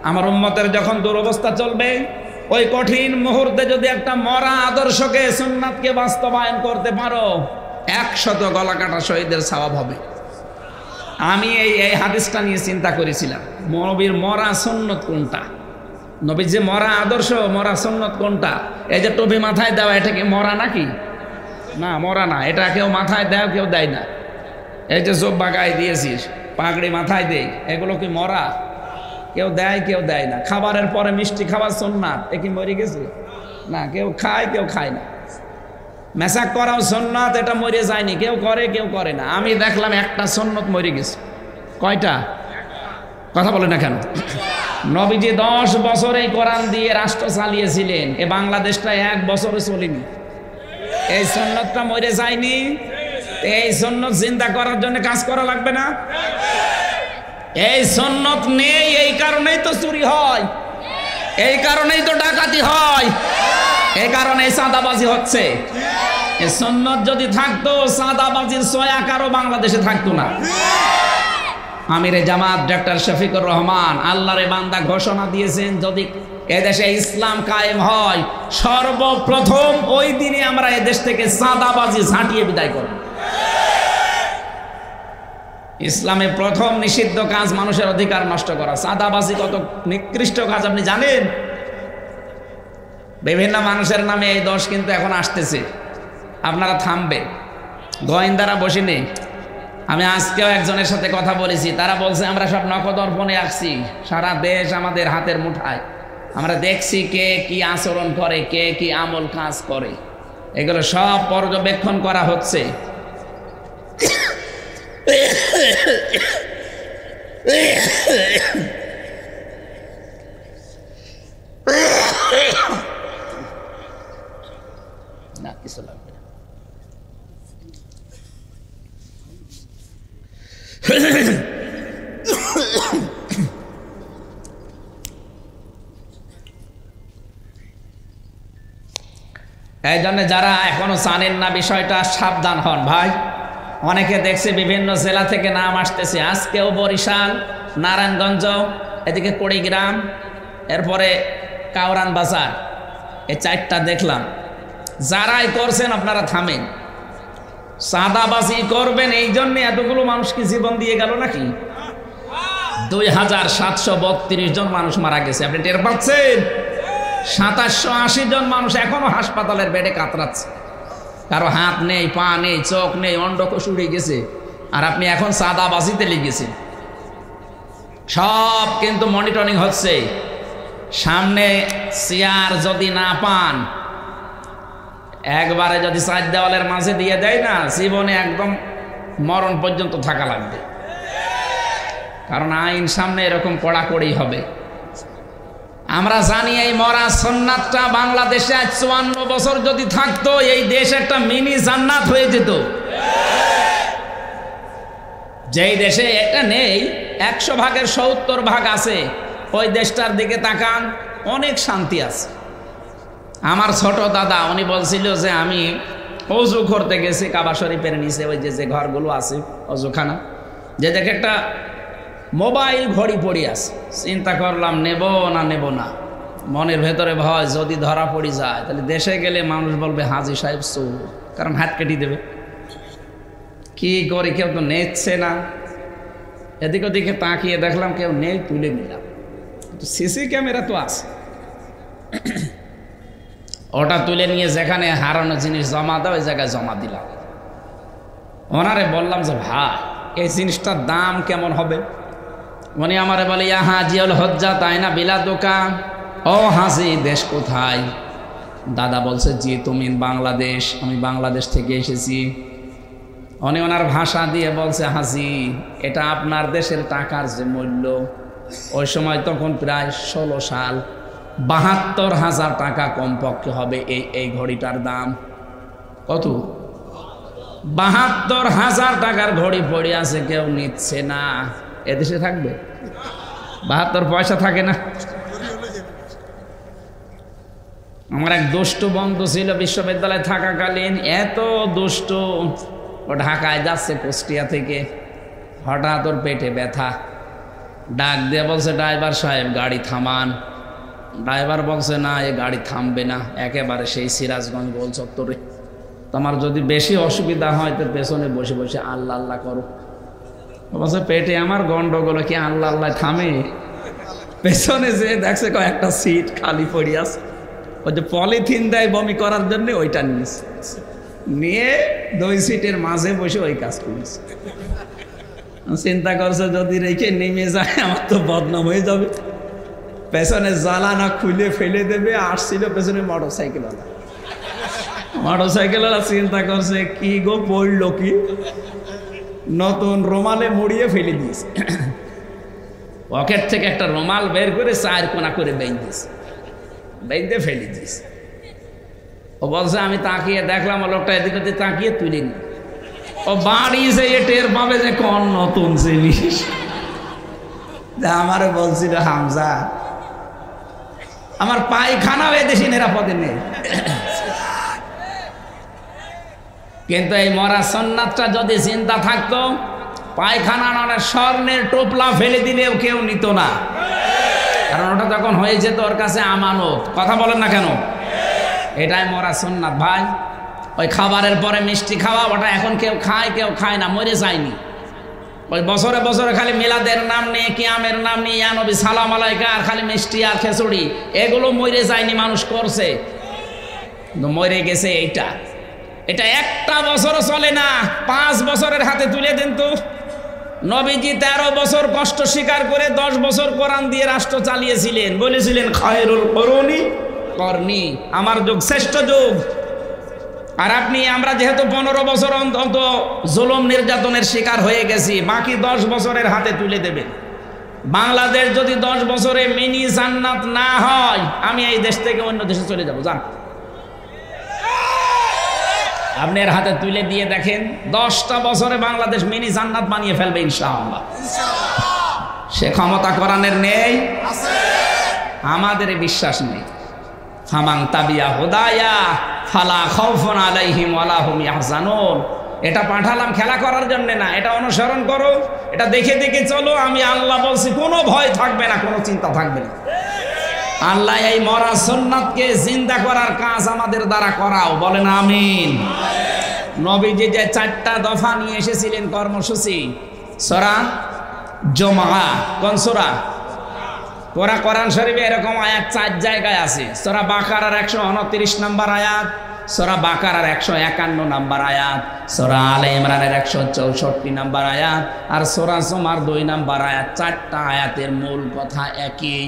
আমার উম্মতের যখন দুরবস্থা চলবে, ওই কঠিন মুহূর্তে যদি একটা মরা আদর্শকে, সুন্নাতকে বাস্তবায়ন করতে পারো, 100 গলা কাটা শহীদের সওয়াব হবে। আমি এই হাদিসটা নিয়ে চিন্তা করেছিলাম, নবীর মরা সুন্নত কোনটা, নবীর যে মরা আদর্শ, মরা সুন্নত কোনটা? এই যে টুপি মাথায় দেওয়া, এটা কি মরা নাকি? না, মরা না। এটা কেউ মাথায় দেয়, কেউ দেয় না। এই যে জোব্বা গায়ে দিয়েছিস, পাগড়ি মাথায় দেই, এগুলো কি মরা? কেউ দেয়, কেউ দেয় না। খাবারের পরে মিষ্টি খাবার সুন্নাত, এ কি মরে গেছে? না, কেউ খায়, কেউ খায় না। মেসাক করাও সুন্নাত, এটা মরে যায়নি। কেউ করে, কেউ করে না। আমি দেখলাম একটা সুন্নত মরে গেছে। কয়টা? কথা বলে না কেন? নবীজি 10 বছর এই কোরআন দিয়ে রাষ্ট্র চালিয়েছিলেন, এ বাংলাদেশটা 1 বছরে চলেনি। এই সুন্নতটা মরে যায়নি। এই সুন্নত জিন্দা করার জন্য কাজ করা লাগবে না? এই সুন্নত নেই, এই কারণেই তো চুরি হয়, এই কারণেই তো ডাকাতি হয়, এই কারণে চাঁদাবাজি হচ্ছে। এই সুন্নত যদি থাকতো, চাঁদাবাজির ছয়া কারো বাংলাদেশে থাকতো না। আমিরে জামাত ডক্টর শফিকুর রহমান আল্লাহরে বান্দা ঘোষণা দিয়েছেন, যদি এদেশে ইসলাম কায়েম হয়, সর্বপ্রথম ওই দিনে আমরা এদেশ থেকে চাঁদাবাজি ঝাঁটিয়ে বিদায় করব। ইসলামে প্রথম নিষিদ্ধ কাজ মানুষের অধিকার নষ্ট করা। চাঁদাবাজি কত নিকৃষ্ট কাজ আপনি জানেন? বিভিন্ন মানুষের নামে এই দোষ কিন্তু এখন আসতেছে। আপনারা থামবেন, গোয়েন্দারা বসে নেই। আমি আজকেও একজনের সাথে কথা বলেছি, তারা বলছে আমরা সব নখদর্পণে আসছি, সারা দেশ আমাদের হাতের মুঠায়, আমরা দেখছি কে কি আচরণ করে, কে কি আমল কাজ করে, এগুলো সব পর্যবেক্ষণ করা হচ্ছে। না, কিছু লাগবে না। এই জন্য যারা এখনো জানেন না বিষয়টা, সাবধান হন ভাই। অনেকে দেখছে বিভিন্ন জেলা থেকে নাম আসতেছে, আজকেও বরিশাল, নারায়ণগঞ্জ, এদিকে কুড়িগ্রাম, এরপরে কাউরান বাজার, এই 4টা দেখলাম। যারাই করছেন আপনারা থামেন। চাঁদাবাজি করবেন এই জন্য এতগুলো মানুষ কি জীবন দিয়ে গেল নাকি? 2732 জন মানুষ মারা গেছে, আপনি টের পাচ্ছেন? 2780 জন মানুষ এখনো হাসপাতালের বেডে কাতরাচ্ছে, কারো হাত নেই, পা নেই, চোখ নেই, অন্ডকোষ উড়ে গেছে, আর আপনি এখন চাঁদাবাজিতে লেগেছেন। সব কিন্তু মনিটরিং হচ্ছে। সামনে চেয়ার যদি না পান, একবারে যদি 4 দেওয়ালের মাঝে দিয়ে দেয় না, জীবনে একদম মরণ পর্যন্ত থাকা লাগবে। কারণ আইন সামনে এরকম কড়াকড়ি হবে। আমরা জানি এই মরা সুন্নাতটা বাংলাদেশে 54 বছর যদি থাকতো, এই দেশ একটা মিনি জান্নাত হয়ে যেত। যেই দেশে এটা নেই, 100 ভাগের 70 ভাগ আছে, ওই দেশটার দিকে তাকান, অনেক শান্তি আছে। আমার ছোট দাদা উনি বলছিল যে আমি অজু করতে গেছি কাবা শরীফের নিচে, ওই যে ঘরগুলো আছে অজুখানা, যে দেখে একটা মোবাইল ঘড়ি পড়ে আছে। চিন্তা করলাম নেব না নেব না, মনের ভেতরে ভয় যদি ধরা পড়ে যায় তাহলে দেশে গেলে মানুষ বলবে হাজি সাহেব চোর, কারণ হাত কেটে দেবে। কি করি, কেউ তো নেচ্ছে না। এদিক ওদিকে তাকিয়ে দেখলাম কেউ নেই, তুলে নিলাম। সিসি ক্যামেরা তো আছে, ওটা তুলে নিয়ে যেখানে হারানো জিনিস জমা দেয় ওই জায়গায় জমা দিলাম। ওনারে বললাম যে ভাই এই জিনিসটার দাম কেমন হবে? উনি আমারে বলে, ইয়া হাজিউল হজ্জা তাই না বিলাদুকা, ও হাজি দেশ কোথায়? দাদা বলছে, জি তুমি বাংলাদেশ, আমি বাংলাদেশ থেকে এসেছি। উনি ওনার ভাষা দিয়ে বলছে, হাজি এটা আপনার দেশের টাকার যে মূল্য, ওই সময় তখন প্রায় 16 সাল, 72,000 টাকা কমপক্ষে হবে এই ঘড়িটার দাম। কত? 72,000 টাকার ঘড়ি পড়ে আছে, কেউ নিচ্ছে না। এদেশে থাকবে? 72 পয়সা থাকে না। আমার এক দুষ্টু বন্ধু ছিল বিশ্ববিদ্যালয়ে থাকাকালীন, এত দুষ্টু, ও ঢাকায় যাচ্ছে কুষ্টিয়া থেকে, হঠাৎ ওর পেটে ব্যথা, ডাক দিয়ে বলছে, ড্রাইভার সাহেব গাড়ি থামান। ড্রাইভার বলছে, না এ গাড়ি থামবে না, একেবারে সেই সিরাজগঞ্জ গোল চত্বরে। তোমার যদি বেশি অসুবিধা হয় তো পেছনে বসে বসে আল্লাহ আল্লাহ করো। বলছে, পেটে আমার গন্ডগোল, কি আল্লাহ আল্লাহ থামে? পেছনে যে দেখছে কয়েকটা সিট খালি পড়ে আছে, ওই যে পলিথিন দেয় বমি করার জন্য, ওইটা নিয়ে 2 সিটের মাঝে বসে ওই কাজ করেছে। চিন্তা করছে, যদি রেখে নেমে যায় আমার তো বদনাম হয়ে যাবে। পেছনে জ্বালানা খুলে ফেলে দেবে। আসছিল পেছনে মোটরসাইকেলওয়ালা। মোটরসাইকেলওয়ালা চিন্তা করছে, কি গো পড়লো কি, নতুন রুমালে মুড়িয়ে ফেলে দিয়েছে। পকেট থেকে একটা রুমাল বের করে 4 কোনা করে বেঁধে ফেলে দিয়েছে। ও বলছে, আমি তাকিয়ে দেখলাম ও লোকটা এদিকে তাকিয়ে তুলিনি। ও বাড়ি যে টের পাবে যে কোন নতুন জিনিস। আমারে বলছিল, হামজা আমার পায়খানাও এদেশে নিরাপদে নেই। কিন্তু এই মরা সুন্নাতটা যদি চিন্তা থাকতো, পায়খানা স্বর্ণের টোপলা ফেলে দিলেও কেউ নিত না, কারণ ওটা তখন হয়ে যেত ওর কাছে আমানত। কথা বলেন না কেন? এটাই মরা সুন্নাত ভাই। ওই খাবারের পরে মিষ্টি খাওয়া, ওটা এখন কেউ খায় না, মরে যায়নি। ওই বছরে বছরে খালি মিলাদের নাম নিয়ে, কিয়ামের নাম নিয়ে, ইয়া নবী সালাম আলাইকা, আর খালি মিষ্টি আর খেচুড়ি, এগুলো মরে যায়নি, মানুষ করছে, কিন্তু মরে গেছে এটা একটা বছরও চলে না। 5 বছরের হাতে তুলে দেন তো। নবীজি 13 বছর কষ্ট স্বীকার করে 10 বছর কোরআন দিয়ে রাষ্ট্র চালিয়েছিলেন, বলেছিলেন খায়রুল কুরুনি করনি, আমার যুগ শ্রেষ্ঠ যুগ। আর আমরা যেহেতু 15 বছর অন্তত জুলুম নির্যাতনের শিকার হয়ে গেছি, বাকি 10 বছরের হাতে তুলে দেবেন। বাংলাদেশ যদি 10 বছরে মিনি জান্নাত না হয়, আমি এই দেশ থেকে অন্য দেশে চলে যাব। যান, আপনার হাতে তুলে দিয়ে দেখেন, 10টা বছরে বাংলাদেশ মিনি জান্নাত বানিয়ে ফেলবে ইনশাআল্লাহ। সে ক্ষমতা কোরআনের নেই, আমাদের বিশ্বাস নেই। ফামান তাবিয়া হুদায়া ফালা খাউফুন আলাইহিম ওয়ালা হুম ইয়াহজানুন। এটা পাঠালাম খেলা করার জন্য না, এটা অনুসরণ করো, এটা দেখে দেখে চলো। আমি আল্লাহ বলছি, কোনো ভয় থাকবে না, কোনো চিন্তা থাকবে না। আল্লাহ এই মরা সুন্নাতকে জিন্দা করার কাজ আমাদের দ্বারা করাও, বলেন আমিন। নবীজি যে 4টা দফা নিয়ে এসেছিলেন কর্মসূচি, সূরা জুমআ, কোন সূরা? কোরআন শরীফে এরকম আয়াত 4 জায়গায় আছে। সূরা বাকারার 129 নম্বর আয়াত, সূরা বাকারার 151 নম্বর আয়াত, সূরা আলে ইমরানের 164 নম্বর আয়াত, আর সূরা জুমার 2 নম্বর আয়াত। 4টা আয়াতের মূল কথা একই।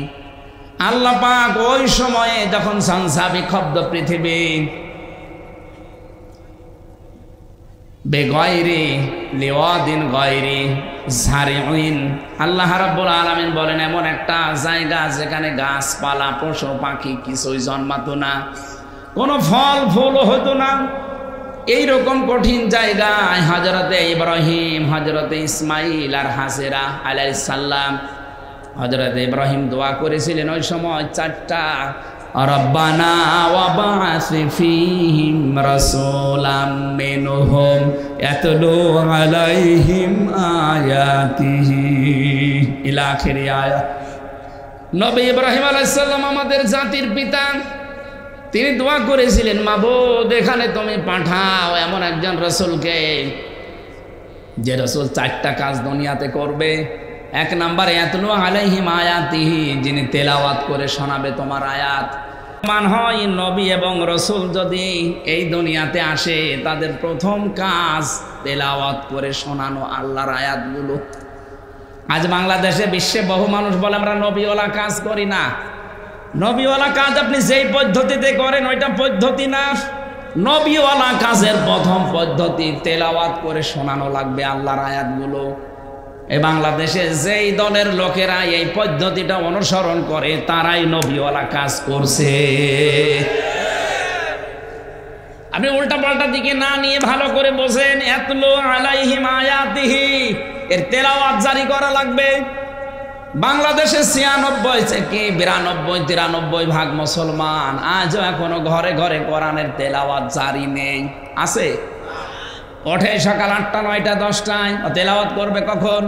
আল্লাহ পাক ওই সময়ে যখন সংসাবিক্ষুব্ধ পৃথিবী বেগয়রি লিওয়াদিন গয়রি জারিউন, আল্লাহ রাব্বুল আলামিন বলেন এমন একটা জায়গা যেখানে গাছপালা, পশু পাখি কিছুই জন্মাতো না, কোনো ফল ফুলও হতো না, এইরকম কঠিন জায়গায় হযরতে ইব্রাহিম, হযরতে ইসমাইল আর হাজেরা আলাইহিস সালাম, হযরত ইব্রাহিম দোয়া করেছিলেন ওই সময় 4টা, রব্বানা ওয়াবআস ফীহিম রাসূলাম মিনহুম ইয়াতলু আলাইহিম আয়াতিহি ইলা আখিরি আয়াত। নবী ইব্রাহিম আলাইহিস সালাম আমাদের জাতির পিতা, তিনি দোয়া করেছিলেন, মাবুদ এখানে তুমি পাঠাও এমন একজন রাসূলকে, যে রাসূল 4টা কাজ দুনিয়াতে করবে। 1 নম্বরে ইয়াতলু আলাইহিম আয়াতিহি, যিনি তেলাওয়াত করে শোনাবে তোমার আয়াত। মান হয় নবী এবং রসুল যদি এই দুনিয়াতে আসে তাদের প্রথম কাজ তেলাওয়াত করে শোনানো আল্লাহর আয়াতগুলো। আজ বাংলাদেশে বিশ্বে বহু মানুষ বলে আমরা নবীওয়ালা কাজ করি না। নবীওয়ালা কাজ আপনি যেই পদ্ধতিতে করেন ওইটা পদ্ধতি না। নবীওয়ালা কাজের প্রথম পদ্ধতি তেলাওয়াত করে শোনানো লাগবে আল্লাহর আয়াতগুলো। এই বাংলাদেশে যেই দলের লোকেরা এই পদ্ধতিটা অনুসরণ করে তারাই নবীওয়ালা কাজ করছে। আপনি উল্টা পাল্টা দিকে না নিয়ে ভালো করে বোঝেন। ইয়াতলু আলাইহিম আয়াতিহি, এর তেলাওয়াত জারি করা লাগবে। বাংলাদেশে 96 থেকে 92-93 ভাগ মুসলমান, আজও এখনো ঘরে ঘরে কোরআনের তেলাওয়াত জারি নেই। আছে? ওঠে সকাল 8টা 9টা 10টায়, তেলাওয়াত করবে কখন?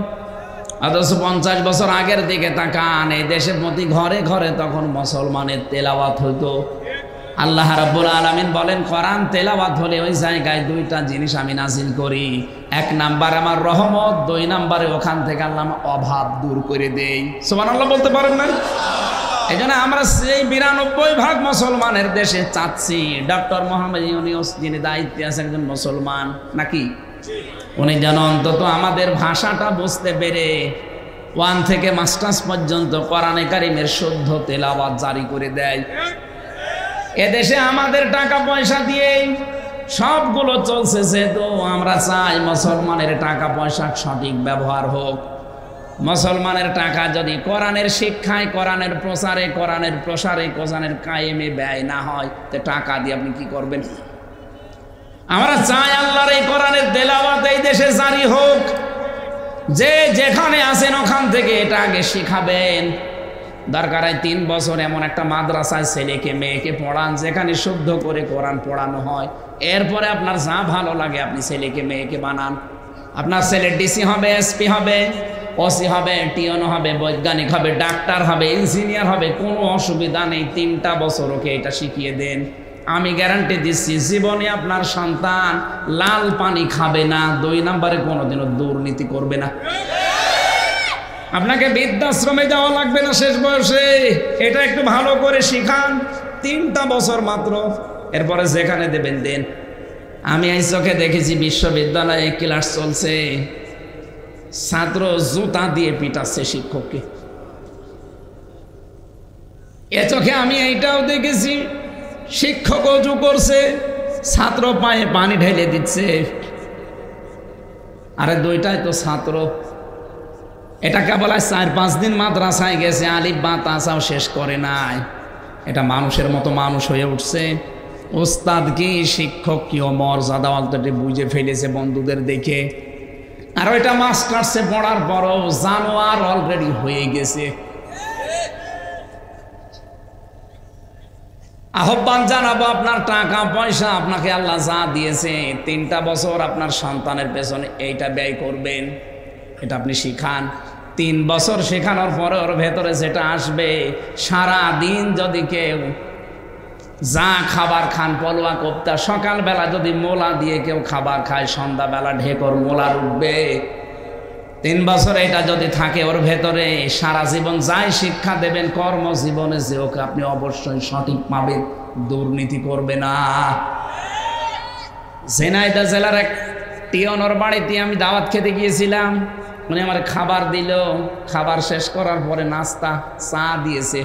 অথচ 50 বছর আগের দিকে তাকান, এই দেশের প্রতি ঘরে ঘরে তখন মুসলমানের তেলাওয়াত হতো। আল্লাহ রাব্বুল আলামিন বলেন, কোরআন তেলাওয়াত হলে ওই জায়গায় দুইটা জিনিস আমি নাজিল করি। 1 নাম্বার আমার রহমত, 2 নাম্বারে ওখান থেকে আল্লাহ অভাব দূর করে দেই। সুবহানাল্লাহ বলতে পারেন না? এই জন্য আমরা সেই 92 ভাগ মুসলমানের দেশে চাচ্ছি ডক্টর মোহাম্মদ ইউনূস, যিনি দায়িত্বে আছেন একজন মুসলমান নাকি, উনি যেন অন্তত আমাদের ভাষাটা বুঝতে পেরে 1 থেকে মাস্টার্স পর্যন্ত কোরআনে কারিমের শুদ্ধ তেলাওয়াত জারি করে দেয়। এদেশে আমাদের টাকা পয়সা দিয়ে সবগুলো চলছে, যেহেতু আমরা চাই মুসলমানের টাকা পয়সা সঠিক ব্যবহার হোক। মুসলমানের টাকা যদি কোরআনের শিক্ষায়, কোরআনের প্রচারে, কোরআনের প্রসারে, কোরআনের কায়েমে ব্যয় না হয়, তো টাকা দিয়ে আপনি কি করবেন? আমরা চাই আল্লাহর এই কোরআনের তেলাওয়াত এই দেশে জারি হোক। যে যেখানে আছেন ওখান থেকে এটা আগে শিখাবেন। দরকার হয় 3 বছর এমন একটা মাদ্রাসায় ছেলেকে মেয়েকে পড়ান যেখানে শুদ্ধ করে কোরআন পড়ানো হয়। এরপরে আপনার যা ভালো লাগে আপনি ছেলেকে মেয়েকে বানান। আপনার ছেলে ডিসি হবে, এসপি হবে, ওসি হবে, টিওন হবে, বৈজ্ঞানিক হবে, ডাক্তার হবে, ইঞ্জিনিয়ার হবে, কোনো অসুবিধা নেই। 3টা বছর ওকে এটা শিখিয়ে দেন। আমি গ্যারান্টি দিচ্ছি জীবনে আপনার সন্তান লাল পানি খাবে না, 2 নম্বরে কোনোদিনও দুর্নীতি করবে না। আপনাকে বৃদ্ধাশ্রমে যাওয়া লাগবে না শেষ বয়সে, এটা একটু ভালো করে শিখান। 3টা বছর মাত্র, এরপরে যেখানে দেবেন দেন। আমি এই চোখে দেখেছি বিশ্ববিদ্যালয়ে ক্লাস চলছে, ছাত্র জুতা দিয়ে পিটাচ্ছে শিক্ষককে। এ চোখে আমি এইটাও দেখেছি, শিক্ষক অজু করছে, ছাত্র পায়ে পানি ঢেলে দিচ্ছে। আরে 2টাই তো ছাত্র। এটা কেবল 4-5 দিন মাদ্রাসায় গেছে, আলিফ বা তাসাও শেষ করে নাই। এটা মানুষের মতো মানুষ হয়ে উঠছে। ওস্তাদ কি, শিক্ষক কি ও মর্যাদা অন্তত বুঝে ফেলেছে বন্ধুদের দেখে। আর ওইটা মাস্টার্সে পড়ার পরও জানোয়ার অলরেডি হয়ে গেছে। আহ্বান জানাবো, আপনার টাকা পয়সা আপনাকে আল্লাহ যা দিয়েছে, 3টা বছর আপনার সন্তানের পেছনে এইটা ব্যয় করবেন। এটা আপনি শিখান। 3 বছর শেখানোর পরে ওর ভেতরে যেটা আসবে, সারা দিন যদি কেউ যা খাবার খান, পলোয়া কোপ্তা, সকালবেলা যদি মোলা দিয়ে কেউ খাবার খায়, সন্ধ্যাবেলা ঢেকর মোলা উঠবে। 3 বছর এটা যদি থাকে ওর ভেতরে, সারা জীবন যাই শিক্ষা দেবেন, কর্মজীবনে যে ওকে আপনি অবশ্যই সঠিক পাবেন, দুর্নীতি করবে না। ঝিনাইদহ জেলার এক টিওনর বাড়িতে আমি দাওয়াত খেতে গিয়েছিলাম। উনি আমার খাবার দিল, খাবার শেষ করার পরে নাস্তা চা দিয়েছে।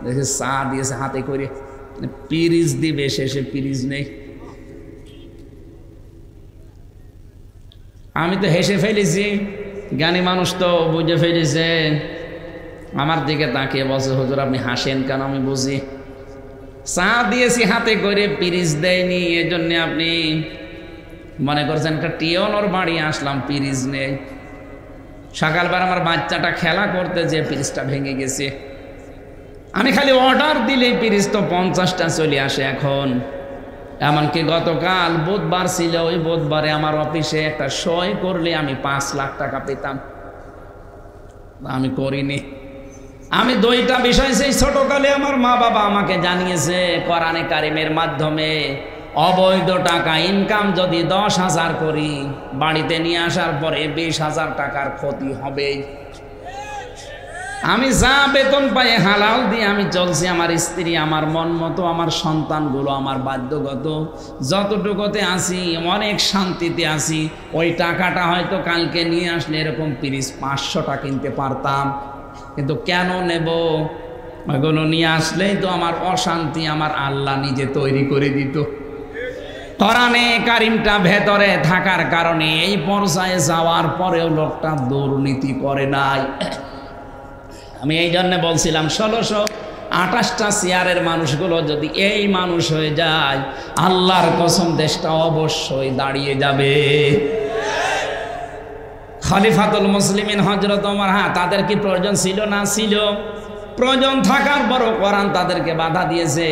দেখে চা দিয়েছে হাতে করে, পিরিজ দিবে, শেষে পিরিজ নেই। আমি তো হেসে ফেলেছি, জ্ঞানী মানুষ তো বুঝে ফেলেছে। আমার দিকে তাকিয়ে বলছে, হুজুর আপনি হাসেন কেন? আমি বুঝি চা দিয়েছি হাতে করে, পিরিজ দেয়নি, এজন্য আপনি মনে করছেন একটা টিওনর বাড়ি আসলাম, পিরিজ নেই। সকালবেলা আমার বাচ্চাটা খেলা করতে যে পিরিজটা ভেঙে গেছে। আমি খালি অর্ডার দিলেই পিরিজ তো 50টা চলে আসে এখন। এমনকি গতকাল বুধবার ছিল, ওই বুধবারে আমার অফিসে একটা সই করলে আমি 5 লাখ টাকা পেতাম। আমি করিনি। আমি 2টা বিষয় সেই ছোটকালে আমার মা বাবা আমাকে জানিয়েছে, কোরআনে কারিমের মাধ্যমে অবৈধ টাকা ইনকাম যদি 10,000 করি, বাড়িতে নিয়ে আসার পরে 20,000 টাকার ক্ষতি হবে। আমি যা বেতন পাই হালাল দিয়ে আমি চলছি, আমার স্ত্রী, আমার মন মতো, আমার সন্তানগুলো আমার বাধ্যগত, যতটুকুতে আছি অনেক শান্তিতে আছি। ওই টাকাটা হয়তো কালকে নিয়ে আসলে এরকম পিরিচ 500টা কিনতে পারতাম, কিন্তু কেন নেব? ওইগুলো নিয়ে আসলেই তো আমার অশান্তি আমার আল্লাহ নিজে তৈরি করে দিত। কোরআনে কারিমটা ভেতরে থাকার কারণে এই পর্যায়ে যাওয়ার পরেও লোকটা দুর্নীতি করে নাই। আমি এই জন্য বলছিলাম 1628টা চেয়ারের মানুষগুলো যদি এই মানুষ হয়ে যায়, আল্লাহর কসম দেশটা অবশ্যই দাঁড়িয়ে যাবে। খলিফাতুল মুসলিমিন হযরত ওমর, হ্যাঁ তাদের কি প্রয়োজন ছিল না? ছিল। প্রয়োজন থাকার পরও কোরআন তাদেরকে বাধা দিয়েছে,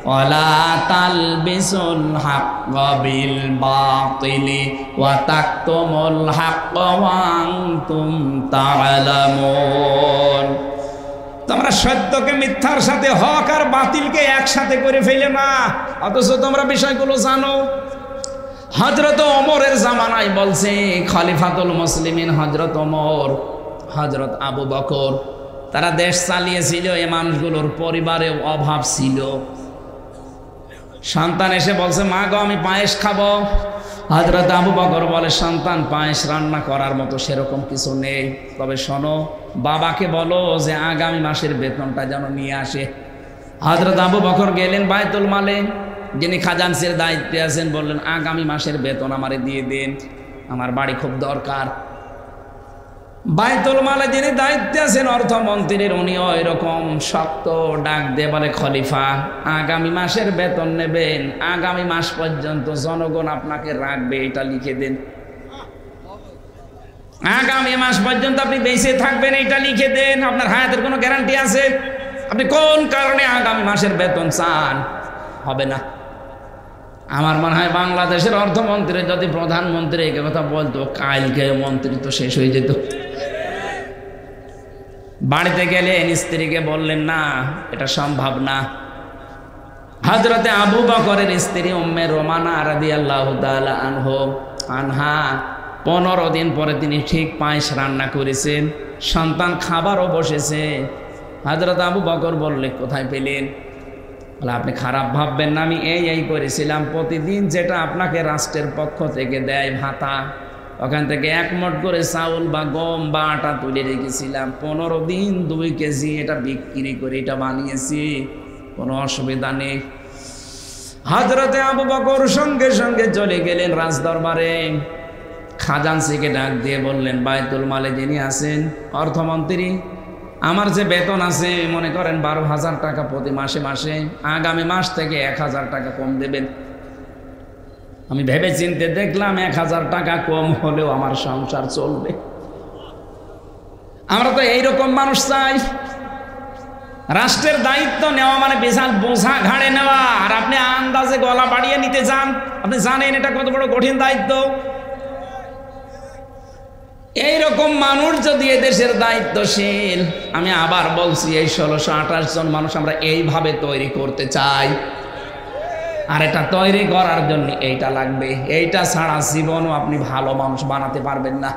ওয়ালা তালবিসুল হাক্কা বিল বাতিলি ওয়া তাকতুমুল হাক্কা ওয়া আনতুম তা'লামুন। তোমরা সত্যকে মিথ্যার সাথে, হক আর বাতিলকে একসাথে করে ফেলে না, অথচ তোমরা বিষয়গুলো জানো। হযরত ওমরের জামানায় বলছে খলিফাতুল মুসলিমিন হযরত ওমর, হযরত আবু বকর, তারা দেশ চালিয়েছিল। এই মানুষগুলোর পরিবারে অভাব ছিল। সন্তান এসে বলছে, মা গো আমি পায়েস খাবো। হযরত আবু বকর বলে, সন্তান পায়েস রান্না করার মতো সেরকম কিছু নেই, তবে শোনো বাবাকে বলো যে আগামী মাসের বেতনটা যেন নিয়ে আসে। হযরত আবু বকর গেলেন বাইতুল মালে, যিনি খাজানসির দায়িত্বে আছেন, বললেন আগামী মাসের বেতন আমারে দিয়ে দিন, আমার বাড়ি খুব দরকার। বাইতুল মালে যিনি দায়িত্বে আছেন অর্থমন্ত্রীর, উনিও এরকম শক্ত ডাক দিয়ে বলে, খলিফা আগামী মাসের বেতন নেবেন, আগামী মাস পর্যন্ত জনগণ আপনাকে রাখবে, এটা লিখে দেন। আগামী মাস পর্যন্ত আপনি বেঁচে থাকবেন, এটা লিখে দেন। আপনার হায়াতের কোনো গ্যারান্টি আছে? আপনি কোন কারণে আগামী মাসের বেতন চান? হবে না। আমার মনে হয় বাংলাদেশের অর্থমন্ত্রী যদি প্রধানমন্ত্রী এই কথা বলতো, কালকে মন্ত্রী তো শেষ হয়ে যেত। বাড়িতে গেলেন, স্ত্রীকে বললেন না, এটা সম্ভব না। হযরতে আবু বকরের স্ত্রী উম্মে রোমানা রাদিয়াল্লাহু তাআলা আনহা 15 দিন পরে তিনি ঠিক পায়েস রান্না করেছেন, সন্তান খাবারও বসেছে। হযরত আবু বকর বললে, কোথায় পেলেন? বলে, আপনি খারাপ ভাববেন না, আমি এই করেছিলাম। প্রতিদিন যেটা আপনাকে রাষ্ট্রের পক্ষ থেকে দেয় ভাতা, ওখান থেকে 1 মুঠ করে চাউল বা গম বা আটা তুলে রেখেছিলাম। 15 দিন 2 কেজি এটা বিক্রি করে এটা বানিয়েছি, কোনো অসুবিধা নেই। হযরতে আবু বকর সঙ্গে সঙ্গে চলে গেলেন রাজদরবারে। খাজানসিকে ডাক দিয়ে বললেন, বাইতুল মালে যিনি আছেন অর্থমন্ত্রী, আমার যে বেতন আছে মনে করেন 12,000 টাকা প্রতি মাসে মাসে, আগামী মাস থেকে 1,000 টাকা কম দেবেন। আমি ভেবে চিন্তে দেখলাম 1,000 টাকা কম হলেও আমার সংসার চলবে। আমরা তো এইরকম মানুষ চাই। রাষ্ট্রের দায়িত্ব নেওয়া মানে বিশাল বোঝা ঘাড়ে নেওয়া, আর আপনি আন্দাজে গলা বাড়িয়ে নিতে যান। আপনি জানেন এটা কত বড় কঠিন দায়িত্ব। এইরকম মানুষ যদি এদেশের দায়িত্বশীল, আমি আবার বলছি, এই 1628 জন মানুষ আমরা এইভাবে তৈরি করতে চাই। আর এটা তৈরি করার জন্য এইটা লাগবে, এইটা ছাড়া জীবনও আপনি ভালো মানুষ বানাতে পারবেন না।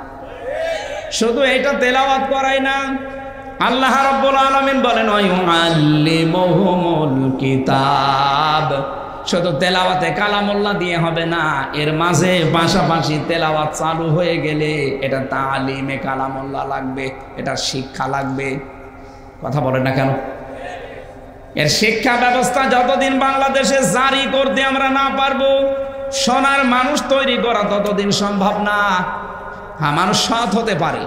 শুধু এইটা তেলাওয়াত করাই না, আল্লাহ রাব্বুল আলামিন বলেন, ওয়ায়ুআল্লিমুহুমুল কিতাব। শুধু তেলাওয়াতে কালামুল্লাহ দিয়ে হবে না, এর মাঝে পাশাপাশি তেলাওয়াত চালু হয়ে গেলে এটা তালিমে কালামুল্লাহ লাগবে, এটা শিক্ষা লাগবে। কথা বলেন না কেন? এর শিক্ষা ব্যবস্থা যতদিন বাংলাদেশে জারি করতে আমরা না পারবো, সোনার মানুষ তৈরি করা ততদিন সম্ভব না। হ্যাঁ, মানুষ সৎ হতে পারে,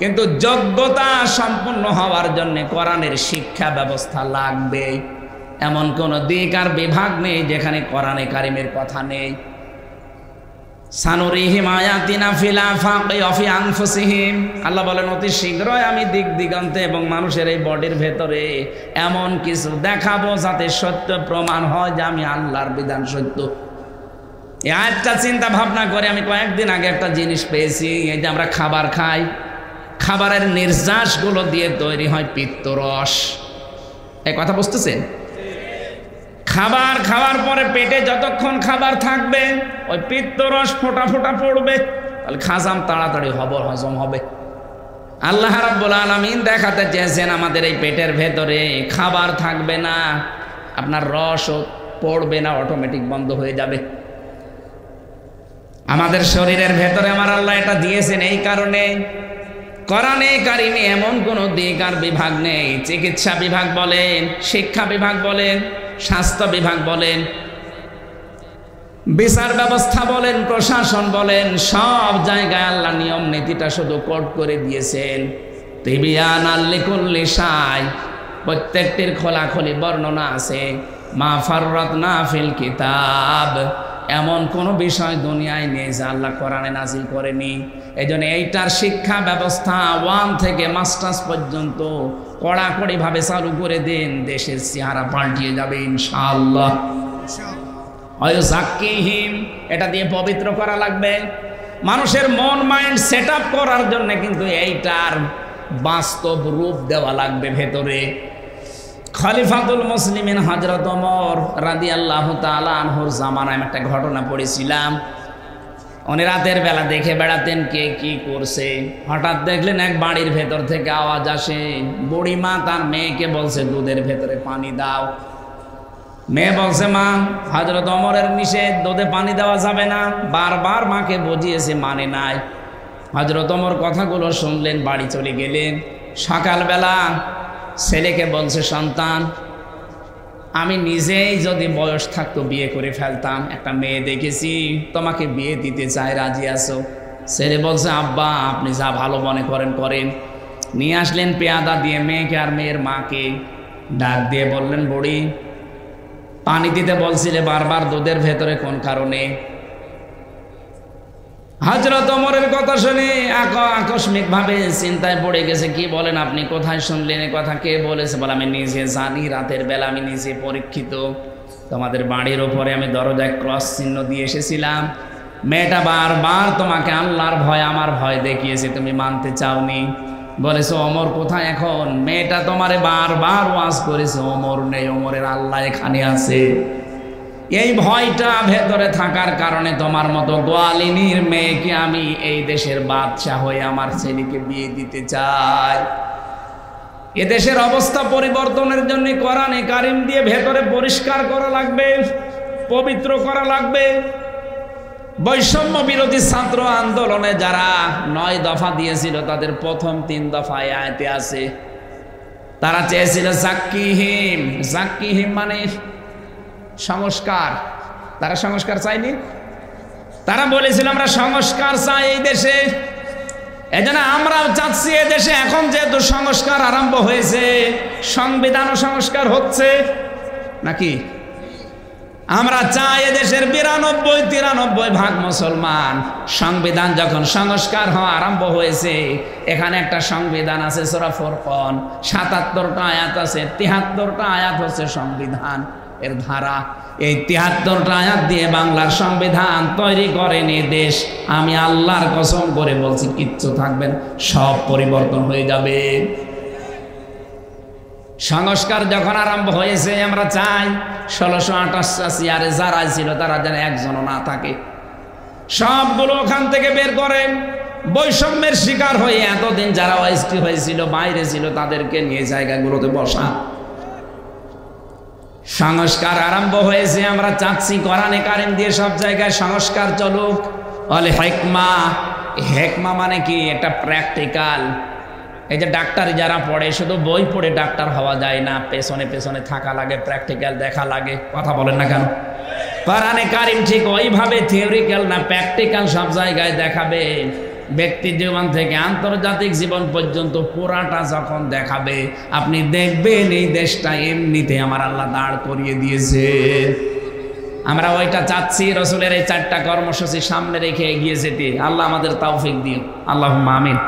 কিন্তু যোগ্যতা সম্পূর্ণ হওয়ার জন্য কোরআনের শিক্ষা ব্যবস্থা লাগবে। এমন কোন দিক আর বিভাগ নেই যেখানে কোরআনে কারিমের কথা নেই। সানুরিহিম আয়াতিনা ফিল আফাকি ওয়া ফি আনফুসিহিম, আল্লাহ বলেন অতি শীঘ্রই আমি দিক দিগন্তে এবং মানুষের এই বডির ভেতরে এমন কিছু দেখাবো যাতে সত্য প্রমাণ হয় যে আমি আল্লাহর বিধান সত্য। এই আয়াতটা চিন্তা ভাবনা করে আমি কয়েকদিন আগে একটা জিনিস পেয়েছি। এই যে আমরা খাবার খাই, খাবারের নির্যাসগুলো দিয়ে তৈরি হয় পিত্তরস। এই কথা বুঝতেছেন? খাবার খাওয়ার পরে পেটে যতক্ষণ খাবার থাকবে ওই পিত্তরস ফোঁটা ফোঁটা পড়বে, তাহলে খাজাম তাড়াতাড়ি হজম হবে। আল্লাহ রাব্বুল আলামিন দেখাতে চেয়েছেন আমাদের এই পেটের ভেতরে খাবার থাকবে না, আপনার রসও পড়বে না, অটোমেটিক বন্ধ হয়ে যাবে। আমাদের শরীরের ভেতরে আমার আল্লাহ এটা দিয়েছেন এই কারণে, কোরআনে কারিমে এমন কোনো দিক আর বিভাগ নেই, চিকিৎসা বিভাগ বলেন, শিক্ষা বিভাগ বলেন, স্বাস্থ্য বিভাগ বলেন, বিচার ব্যবস্থা বলেন, প্রশাসন বলেন, সব জায়গায় আল্লাহ নিয়ম নীতিটা শুধু কোড করে দিয়েছেন। তিবিয়ানাল লিকুল্লি শাই, প্রত্যেকটির খোলাখুলি বর্ণনা আছে। মা ফাররাতনা ফিল কিতাব, এমন কোনো বিষয় দুনিয়ায় নেই যা আল্লাহ কোরআনে নাজিল করেনি। এই জন্য এইটার শিক্ষা ব্যবস্থা 1 থেকে মাস্টার্স পর্যন্ত কড়াকড়িভাবে চালু করে দিন, দেশের চেহারা পাল্টিয়ে যাবে ইনশাআল্লাহ। অয়ুযাক্কিহিম, এটা দিয়ে পবিত্র করা লাগবে। মানুষের মন মাইন্ড সেট আপ করার জন্য কিন্তু এইটার বাস্তব রূপ দেওয়া লাগবে ভেতরে। খলিফাতুল মুসলিমিন হযরত ওমর রাদিয়াল্লাহু তাআলা আনহুর জামানায় একটা ঘটনা পড়েছিলাম। উনি রাতের বেলা দেখে বেড়াতেন কে কি করছে। হঠাৎ দেখলেন এক বাড়ির ভেতর থেকে আওয়াজ আসে, বুড়িমা তার মেয়েকে বলছে দুধের ভেতরে পানি দাও। মেয়ে বলছে মা, হযরত ওমরের নিষেধ, দুধে পানি দেওয়া যাবে না। বারবার মাকে বুঝিয়েছে, মানে নাই। হযরত ওমর কথাগুলো শুনলেন, বাড়ি চলে গেলেন। সকালবেলা ছেলেকে বলছে, সন্তান, আমি নিজেই যদি বয়স থাকতো বিয়ে করে ফেলতাম, একটা মেয়ে দেখেছি, তোমাকে বিয়ে দিতে চাই, রাজি আছো? ছেলে বলছে, আব্বা আপনি যা ভালো মনে করেন করেন। নিয়ে আসলেন পেয়াদা দিয়ে মেয়েকে আর মেয়ের মাকে। ডাক দিয়ে বললেন, বুড়ি, পানি দিতে বলছিলে বারবার দুধের ভেতরে কোন কারণে? হযরত ওমরের কথা শুনে আকস্মিক ভাবে চিন্তায় পড়ে গেছে। কি বলেন আপনি? কোথায় শুনলেন এই কথা? কে বলেছে? বলে, আমি নিজে জানি, রাতের বেলা আমি নিজে পরীক্ষিত। তোমাদের বাড়ির ওপরে আমি দরজায় ক্রস চিহ্ন দিয়ে এসেছিলাম। মেয়েটা বারবার তোমাকে আল্লাহর ভয় আমার ভয় দেখিয়েছে, তুমি মানতে চাওনি। বলেছে, ওমর কোথায় এখন? মেয়েটা তোমারে বারবার ওয়াজ করেছে, ওমর নেই, ওমরের আল্লাহ এখানে আছে। এই ভয়টা ভেতরে থাকার কারণে তোমার মতো গোয়ালিনীর মেয়েকে আমি এই দেশের বাদশা হয়ে আমার ছেলেকে বিয়ে দিতে চাই। এদেশের অবস্থা পরিবর্তনের জন্য কোরআনে কারিম দিয়ে ভেতরে পরিষ্কার করা লাগবে, পবিত্র করা লাগবে। বৈষম্য বিরোধী ছাত্র আন্দোলনে যারা 9 দফা দিয়েছিল, তাদের প্রথম 3 দফায় আয়াতে আছে, তারা চেয়েছিল যাক্কিহিম। যাক্কিহিম মানে সংস্কার। তারা সংস্কার চায়নি। তারা বলেছিল আমরা সংস্কার চাই এই দেশে। এজন্য আমরাও চাচ্ছি এ দেশে এখন যেহেতু সংস্কার আরম্ভ হয়েছে, সংবিধানও সংস্কার হচ্ছে নাকি? আমরা চাই এদেশের 92-93 ভাগ মুসলমান। সংবিধান যখন সংস্কার হওয়া আরম্ভ হয়েছে, এখানে একটা সংবিধান আছে সূরা ফুরকান, 77টা আয়াত আছে, 73টা আয়াত হচ্ছে সংবিধান এর ধারা। এই 73টা আয়াত দিয়ে বাংলার সংবিধান তৈরি করেন এই দেশ। আমি আল্লাহর কসম করে বলছি, কিচ্ছু থাকবেন, সব পরিবর্তন হয়ে যাবে। সংস্কার যখন আরম্ভ হয়েছে, আমরা চাই 1628টা চেয়ারে যারা ছিল তারা যেন একজনও না থাকে, সবগুলো ওখান থেকে বের করেন। বৈষম্যের শিকার হয়ে এতদিন যারা অস্থির হয়েছিল, বাইরে ছিল, তাদেরকে নিয়ে জায়গাগুলোতে বসা। সংস্কার আরম্ভ হয়েছে, আমরা চাচ্ছি কোরআনে কারিম দিয়ে সব জায়গায় সংস্কার চলুক। বলে হিকমা, হিকমা মানে কি? একটা প্র্যাকটিক্যাল। এই যে ডাক্তারি যারা পড়ে, শুধু বই পড়ে ডাক্তার হওয়া যায় না, পেছনে পেছনে থাকা লাগে, প্র্যাকটিক্যাল দেখা লাগে। কথা বলেন না কেন? কোরআনে কারিম ঠিক ওইভাবে থিওরিক্যাল না, প্র্যাকটিক্যাল সব জায়গায় দেখাবে। ব্যক্তি জীবন থেকে আন্তর্জাতিক জীবন পর্যন্ত পুরাটা যখন দেখাবে, আপনি দেখবেন এই দেশটা এমনিতে আমার আল্লাহ দাঁড় করিয়ে দিয়েছে। আমরা ওইটা চাচ্ছি। রসুলের এই 4টা কর্মসূচি সামনে রেখে এগিয়ে যেতে আল্লাহ আমাদের তৌফিক দিও। আল্লাহুম্মা আমিন।